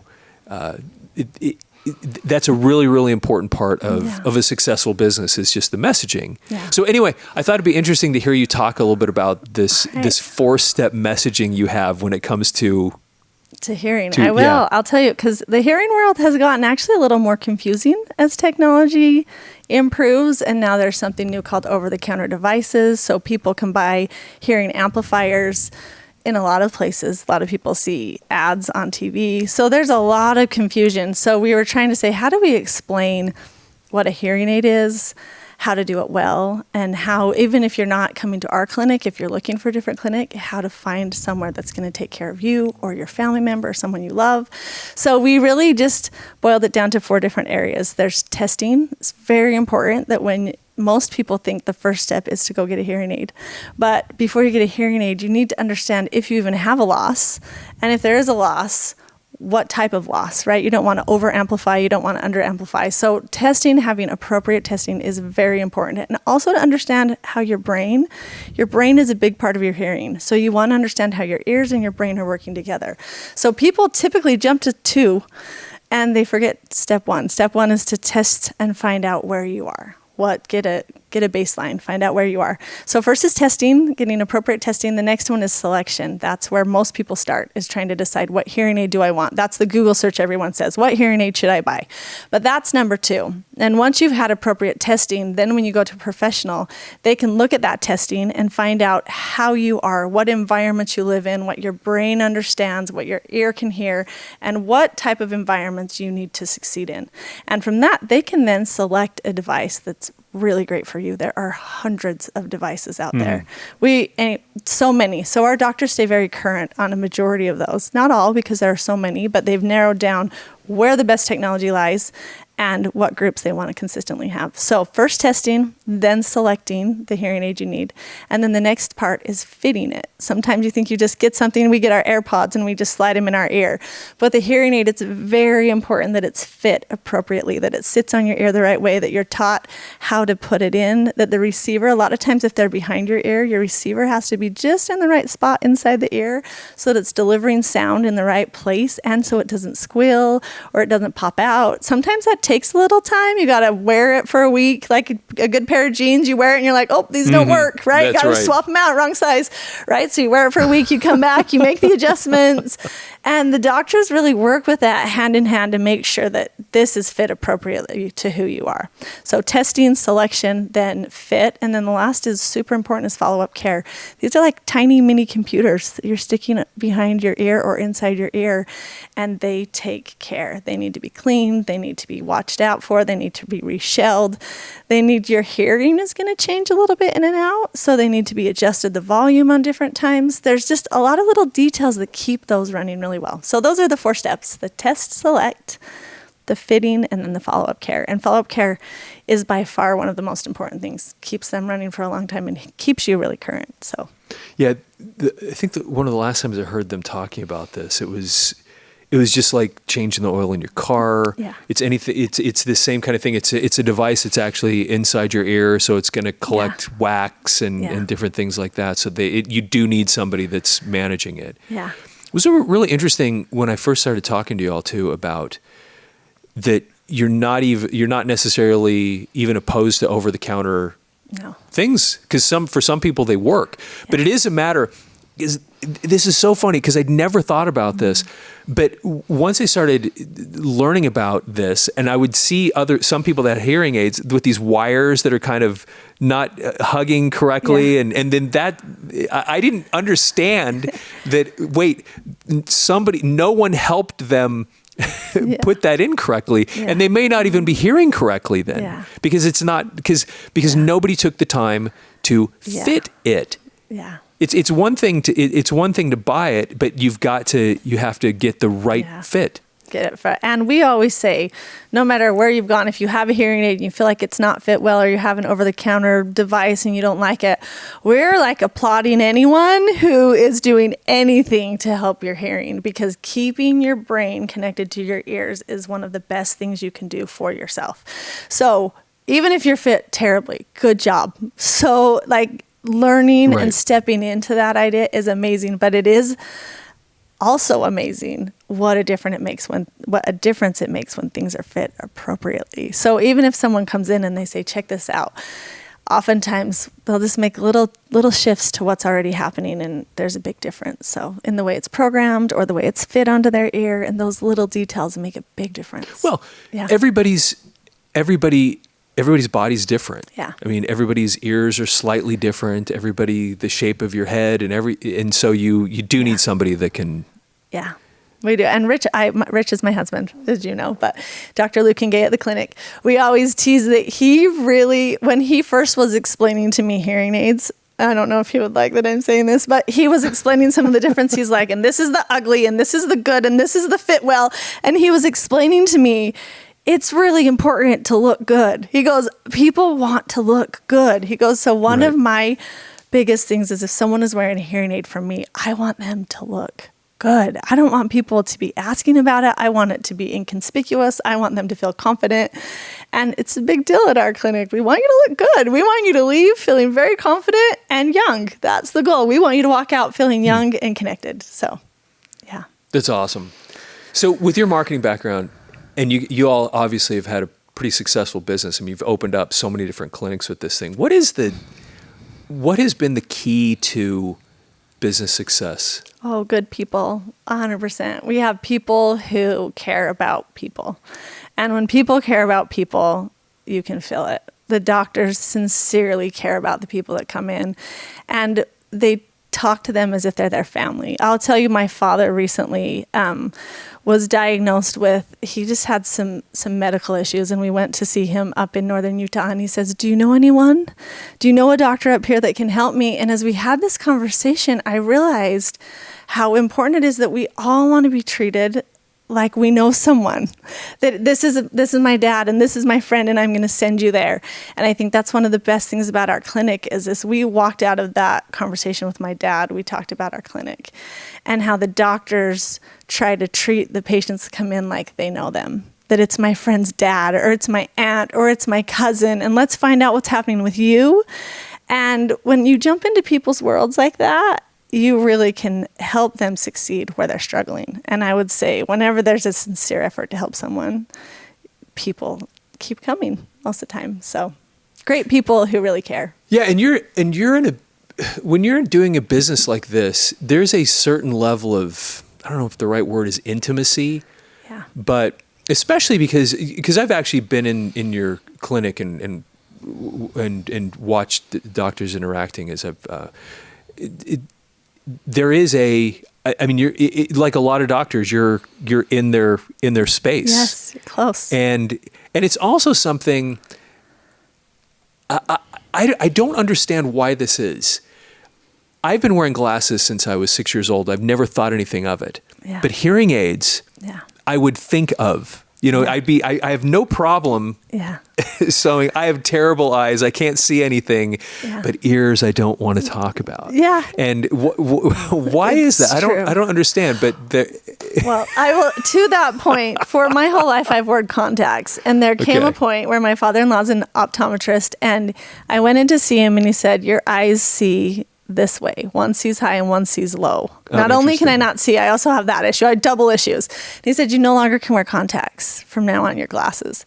that's a really, really important part of a successful business is just the messaging. Yeah. So anyway, I thought it'd be interesting to hear you talk a little bit about this 4-step messaging you have when it comes to To hearing. I will. Yeah. I'll tell you, because the hearing world has gotten actually a little more confusing as technology improves. And now there's something new called over-the-counter devices. So people can buy hearing amplifiers in a lot of places. A lot of people see ads on TV. So there's a lot of confusion. So we were trying to say, how do we explain what a hearing aid is, how to do it well, and how, even if you're not coming to our clinic, if you're looking for a different clinic, how to find somewhere that's going to take care of you or your family member or someone you love. So we really just boiled it down to 4 different areas. There's testing. It's very important that when most people think the first step is to go get a hearing aid. But before you get a hearing aid, you need to understand if you even have a loss, and if there is a loss, what type of loss, right? You don't want to over amplify, you don't want to under amplify. So testing, having appropriate testing is very important. And also to understand how your brain is a big part of your hearing. So you want to understand how your ears and your brain are working together. So people typically jump to 2 and they forget step 1. Step 1 is to test and find out where you are. Get a baseline, find out where you are. So first is testing, getting appropriate testing. The next one is selection. That's where most people start, is trying to decide, what hearing aid do I want? That's the Google search everyone says, what hearing aid should I buy? But that's number 2. And once you've had appropriate testing, then when you go to a professional, they can look at that testing and find out how you are, what environments you live in, what your brain understands, what your ear can hear, and what type of environments you need to succeed in. And from that, they can then select a device that's really great for you. There are hundreds of devices out there. So many. So our doctors stay very current on a majority of those. Not all, because there are so many, but they've narrowed down where the best technology lies and what groups they want to consistently have. So first testing, then selecting the hearing aid you need. And then the next part is fitting it. Sometimes you think you just get something, we get our AirPods and we just slide them in our ear. But the hearing aid, it's very important that it's fit appropriately, that it sits on your ear the right way, that you're taught how to put it in, that the receiver, a lot of times if they're behind your ear, your receiver has to be just in the right spot inside the ear so that it's delivering sound in the right place, and so it doesn't squeal or it doesn't pop out. Sometimes that takes a little time. You got to wear it for a week, like a good pair of jeans. You wear it and you're like, oh, these don't work, right? You got to swap them out, wrong size, right? So you wear it for a week, you come back, you make the adjustments. And the doctors really work with that hand in hand to make sure that this is fit appropriately to who you are. So testing, selection, then fit. And then the last is super important, is follow-up care. These are like tiny mini computers that you're sticking behind your ear or inside your ear, and they take care. They need to be cleaned. They need to be watched out for. They need to be reshelled. Your hearing is going to change a little bit in and out, so they need to be adjusted the volume on different times. There's just a lot of little details that keep those running really well. So those are the 4 steps: the test, select, the fitting, and then the follow-up care. And follow-up care is by far one of the most important things. Keeps them running for a long time and keeps you really current. So, yeah, I think that one of the last times I heard them talking about this, it was just like changing the oil in your car. Yeah. It's anything. It's the same kind of thing. It's a device that's actually inside your ear, so it's going to collect wax and different things like that. So you do need somebody that's managing it. Yeah. It was really interesting when I first started talking to you all too about that. You're not necessarily even opposed to over-the-counter things, because for some people they work. Yeah. But it is a matter. This is so funny because I'd never thought about this, but once I started learning about this, and I would see some people that had hearing aids with these wires that are kind of not hugging correctly, and then that I didn't understand that. Wait, no one helped them put that in correctly, and they may not even be hearing correctly then, because it's not because nobody took the time to fit it. Yeah. It's one thing to buy it, but you have to get the right fit. Get it fit. And we always say, no matter where you've gone, if you have a hearing aid and you feel like it's not fit well, or you have an over-the-counter device and you don't like it, we're like applauding anyone who is doing anything to help your hearing, because keeping your brain connected to your ears is one of the best things you can do for yourself. So even if you're fit terribly, good job. So learning and stepping into that idea is amazing, but it is also amazing what a difference it makes when things are fit appropriately. So even if someone comes in and they say, check this out, oftentimes they'll just make little shifts to what's already happening, and there's a big difference. So in the way it's programmed or the way it's fit onto their ear, and those little details make a big difference. Well, everybody's body's different. Yeah. I mean, everybody's ears are slightly different. The shape of your head, and so you do need somebody that can. Yeah. We do. And Rich is my husband, as you know, but Dr. Luekenga at the clinic, we always tease that he really, when he first was explaining to me hearing aids, I don't know if he would like that I'm saying this, but he was explaining some of the difference. He's like, and this is the ugly, and this is the good, and this is the fit well. And he was explaining to me, it's really important to look good. He goes, people want to look good. He goes, so one of my biggest things is if someone is wearing a hearing aid from me, I want them to look good. I don't want people to be asking about it. I want it to be inconspicuous. I want them to feel confident. And it's a big deal at our clinic. We want you to look good. We want you to leave feeling very confident and young. That's the goal. We want you to walk out feeling young and connected. So, yeah. That's awesome. So with your marketing background, and you all obviously have had a pretty successful business. I mean, you've opened up so many different clinics with this thing. What has been the key to business success? Oh, good people, 100%. We have people who care about people. And when people care about people, you can feel it. The doctors sincerely care about the people that come in, and they talk to them as if they're their family. I'll tell you, my father recently was diagnosed with, he just had some medical issues, and we went to see him up in northern Utah, and he says, do you know anyone? Do you know a doctor up here that can help me? And as we had this conversation, I realized how important it is that we all want to be treated like we know someone, that this is my dad and this is my friend and I'm going to send you there. And I think that's one of the best things about our clinic is this. We walked out of that conversation with my dad. We talked about our clinic and how the doctors try to treat the patients that come in like they know them, that it's my friend's dad or it's my aunt or it's my cousin, and let's find out what's happening with you. And when you jump into people's worlds like that, you really can help them succeed where they're struggling. And I would say whenever there's a sincere effort to help someone, people keep coming most of the time. So great people who really care. Yeah, when you're doing a business like this, there's a certain level of, I don't know if the right word is intimacy, but especially because I've actually been in your clinic and watched the doctors interacting as I've there is I mean, you're like a lot of doctors, you're in their space. Yes, you're close. And it's also something I don't understand why this is. I've been wearing glasses since I was 6 years old. I've never thought anything of it. Yeah. But hearing aids, I would think of. You know, I have no problem sewing. I have terrible eyes. I can't see anything, but ears I don't want to talk about. Yeah. And why is that? I don't understand. But well, I will. To that point, for my whole life, I've worn contacts, and there came a point where my father-in-law's an optometrist, and I went in to see him, and he said, "Your eyes see this way. One sees high and one sees low. Not only can I not see, I also have that issue. I had double issues." And he said, "You no longer can wear contacts from now on, your glasses."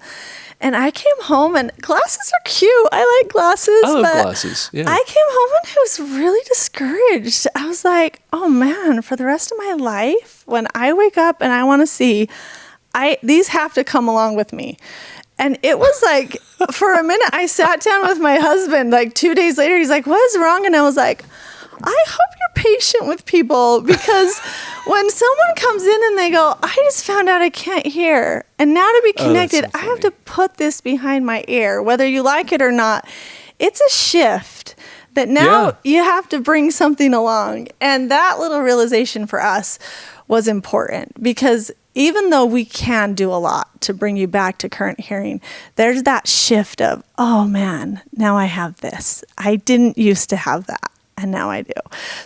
And I came home, and glasses are cute. I like glasses. I love glasses. Yeah. I came home and I was really discouraged. I was like, oh man, for the rest of my life, when I wake up and I want to see, these have to come along with me. And it was like, for a minute, I sat down with my husband, like 2 days later, he's like, "What is wrong?" And I was like, I hope you're patient with people, because when someone comes in and they go, "I just found out I can't hear, and now to be connected, I have to put this behind my ear, whether you like it or not." It's a shift that now you have to bring something along. And that little realization for us was important, because even though we can do a lot to bring you back to current hearing, there's that shift of, oh man, now I have this. I didn't used to have that, and now I do.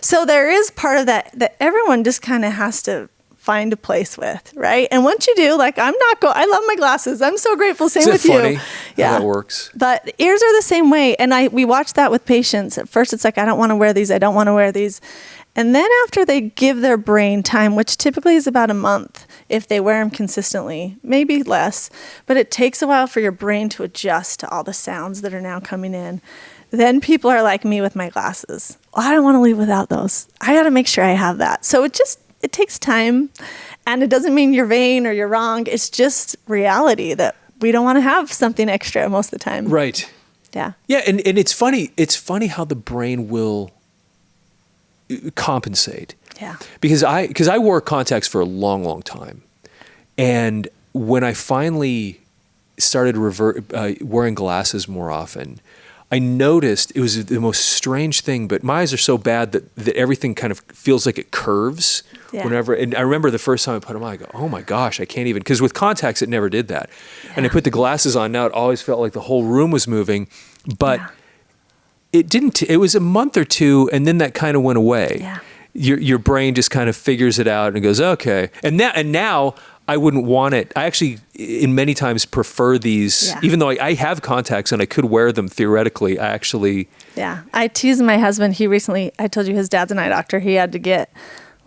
So there is part of that everyone just kind of has to find a place with, right? And once you do, like I love my glasses. I'm so grateful. Same with funny you. How that works. But ears are the same way. And we watch that with patients. At first it's like, I don't want to wear these. I don't want to wear these. And then after they give their brain time, which typically is about a month, if they wear them consistently, maybe less, but it takes a while for your brain to adjust to all the sounds that are now coming in. Then people are like me with my glasses. Well, I don't want to leave without those. I got to make sure I have that. So it takes time, and it doesn't mean you're vain or you're wrong. It's just reality that we don't want to have something extra most of the time. Right. Yeah. Yeah, and it's funny. It's funny how the brain will compensate. Yeah. Because I wore contacts for a long, long time, and when I finally started wearing glasses more often, I noticed it was the most strange thing. But my eyes are so bad that everything kind of feels like it curves. Yeah. Whenever, and I remember the first time I put them on, I go, oh my gosh, I can't even, because with contacts it never did that. Yeah. And I put the glasses on, now it always felt like the whole room was moving, but it didn't. It was a month or two, and then that kind of went away. Yeah. Your brain just kind of figures it out and goes, okay. And now I wouldn't want it. I actually, in many times, prefer these, even though I have contacts and I could wear them theoretically. I actually. Yeah. I tease my husband. I told you his dad's an eye doctor. He had to get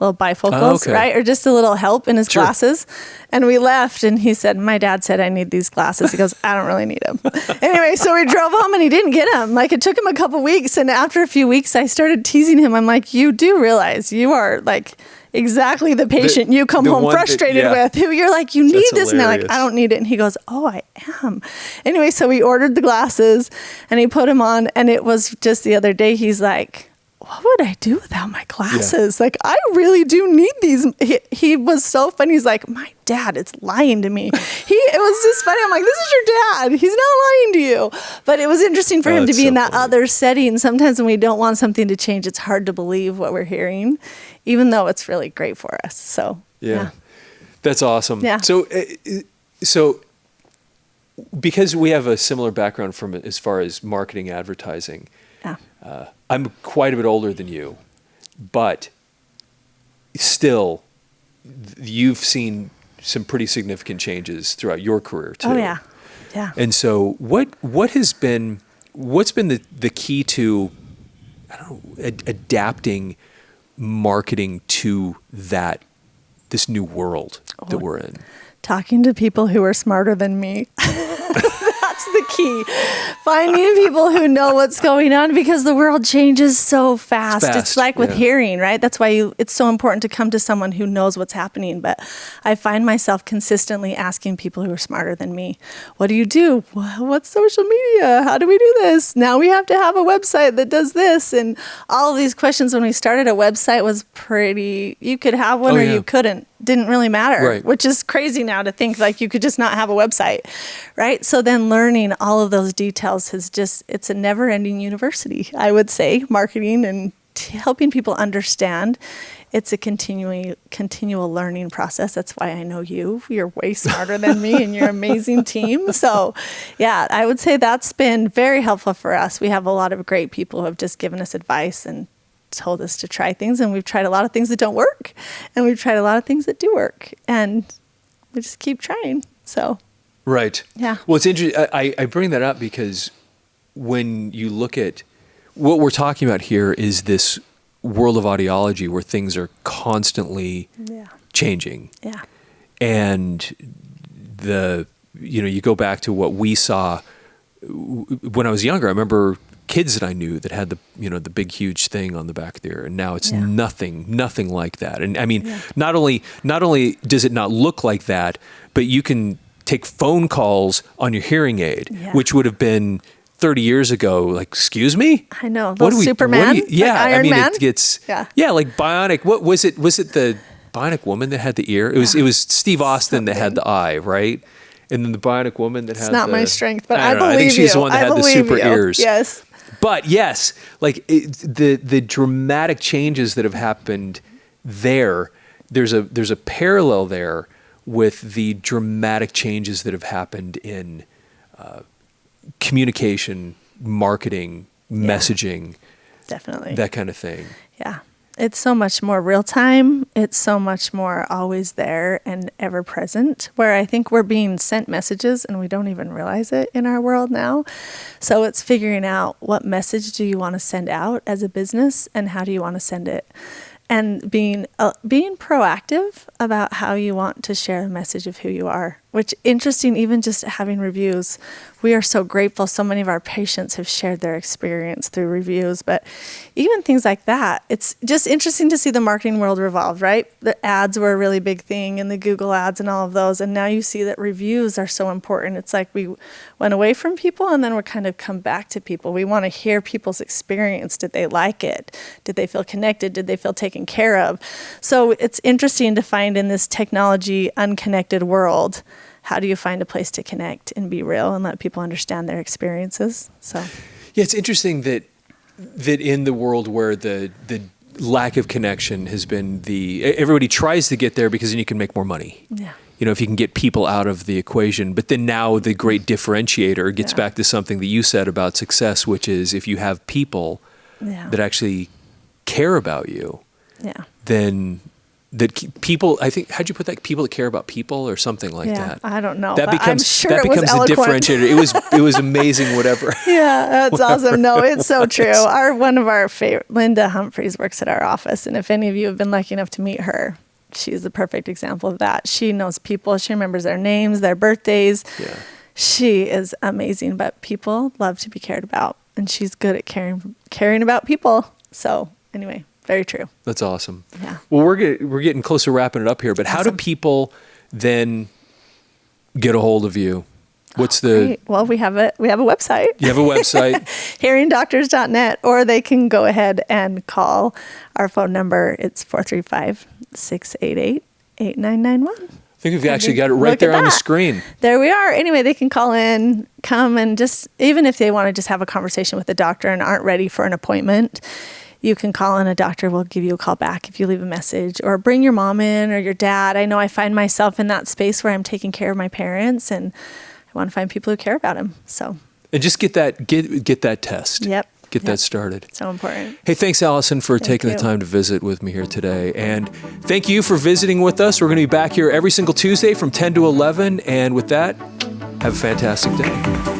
little bifocals, right? Or just a little help in his glasses. And we left and he said, my dad said I need these glasses. He goes, I don't really need them. Anyway, so we drove home and he didn't get them. Like, it took him a couple weeks. And after a few weeks, I started teasing him. I'm like, you do realize you are like exactly the patient you come home frustrated with, who you're like, you need this. And they're like, I don't need it. And he goes, oh, I am. Anyway, so we ordered the glasses and he put them on. And it was just the other day, he's like, what would I do without my glasses? Yeah. Like, I really do need these. He was so funny. He's like, my dad is lying to me. It was just funny. I'm like, this is your dad. He's not lying to you. But it was interesting for him to be in that other setting. Sometimes when we don't want something to change, it's hard to believe what we're hearing, even though it's really great for us. So, yeah. That's awesome. Yeah. So because we have a similar background from as far as marketing, advertising, I'm quite a bit older than you, but still, you've seen some pretty significant changes throughout your career too. Oh yeah, yeah. And so, what's been the key to, I don't know, adapting marketing to this new world that we're in? Talking to people who are smarter than me. That's the key. Finding people who know what's going on, because the world changes so fast. It's like with hearing, right? That's why it's so important to come to someone who knows what's happening. But I find myself consistently asking people who are smarter than me, what do you do? What's social media? How do we do this? Now we have to have a website that does this. And all of these questions when we started, a website was you could have one or you couldn't. Didn't really matter, which is crazy now to think like you could just not have a website, right? So then learning all of those details it's a never ending university, I would say, marketing and helping people understand. It's a continual learning process. That's why I know you're way smarter than me and you're an amazing team. So yeah, I would say that's been very helpful for us. We have a lot of great people who have just given us advice and told us to try things, and we've tried a lot of things that don't work, and we've tried a lot of things that do work, and we just keep trying. So yeah. Well, it's interesting. I bring that up because when you look at what we're talking about here, is this world of audiology where things are constantly changing. Yeah. And you go back to what we saw when I was younger. I remember kids that I knew that had the big huge thing on the back of the ear, and now it's nothing like that. And I mean, not only does it not look like that, but you can take phone calls on your hearing aid, which would have been 30 years ago. Like, excuse me? I know. Superman? Like Iron Man? It gets like bionic. What was it? Was it the bionic woman that had the ear? It was Steve Austin that had the eye, right? And then the bionic woman that had it's not my strength, but I believe you. I think she's the one that had the super ears. Yes. But yes, like the dramatic changes that have happened there's a parallel there with the dramatic changes that have happened in communication, marketing, messaging. Definitely. That kind of thing. Yeah. It's so much more real time. It's so much more always there and ever present, where I think we're being sent messages and we don't even realize it in our world now. So it's figuring out what message do you want to send out as a business and how do you want to send it, and being proactive about how you want to share a message of who you are. which interesting, even just having reviews. We are so grateful. So many of our patients have shared their experience through reviews, but even things like that, it's just interesting to see the marketing world revolve, right? The ads were a really big thing, and the Google ads and all of those. And now you see that reviews are so important. It's like we went away from people and then we're kind of come back to people. We want to hear people's experience. Did they like it? Did they feel connected? Did they feel taken care of? So it's interesting to find in this technology unconnected world, how do you find a place to connect and be real and let people understand their experiences? So, yeah, it's interesting that in the world where the lack of connection has been everybody tries to get there because then you can make more money. Yeah. You know, if you can get people out of the equation. But then now the great differentiator gets back to something that you said about success, which is if you have people that actually care about you, then that people, I think, how'd you put that? People that care about people or something like that. I don't know. That but becomes I'm sure that it was becomes the eloquent. differentiator. It was amazing. Whatever. Yeah, that's awesome. No, it's so true. One of our favorite, Linda Humphreys, works at our office, and if any of you have been lucky enough to meet her, she's the perfect example of that. She knows people. She remembers their names, their birthdays. Yeah. She is amazing. But people love to be cared about, and she's good at caring about people. So anyway. Very true. That's awesome. Yeah. Well, we're getting close to wrapping it up here, but how do people then get a hold of you? What's Great. Well, we have a website. You have a website. hearingdoctors.net, or they can go ahead and call our phone number. It's 435-688-8991. I think we've actually got it right there on the screen. There we are. Anyway, they can call in, come and just, even if they want to just have a conversation with the doctor and aren't ready for an appointment, you can call in. A doctor will give you a call back if you leave a message, or bring your mom in or your dad. I know I find myself in that space where I'm taking care of my parents and I want to find people who care about them. So, and just get that test. Yep. Get that started. So important. Hey, thanks, Allyson, for taking the time to visit with me here today. And thank you for visiting with us. We're going to be back here every single Tuesday from 10 to 11. And with that, have a fantastic day.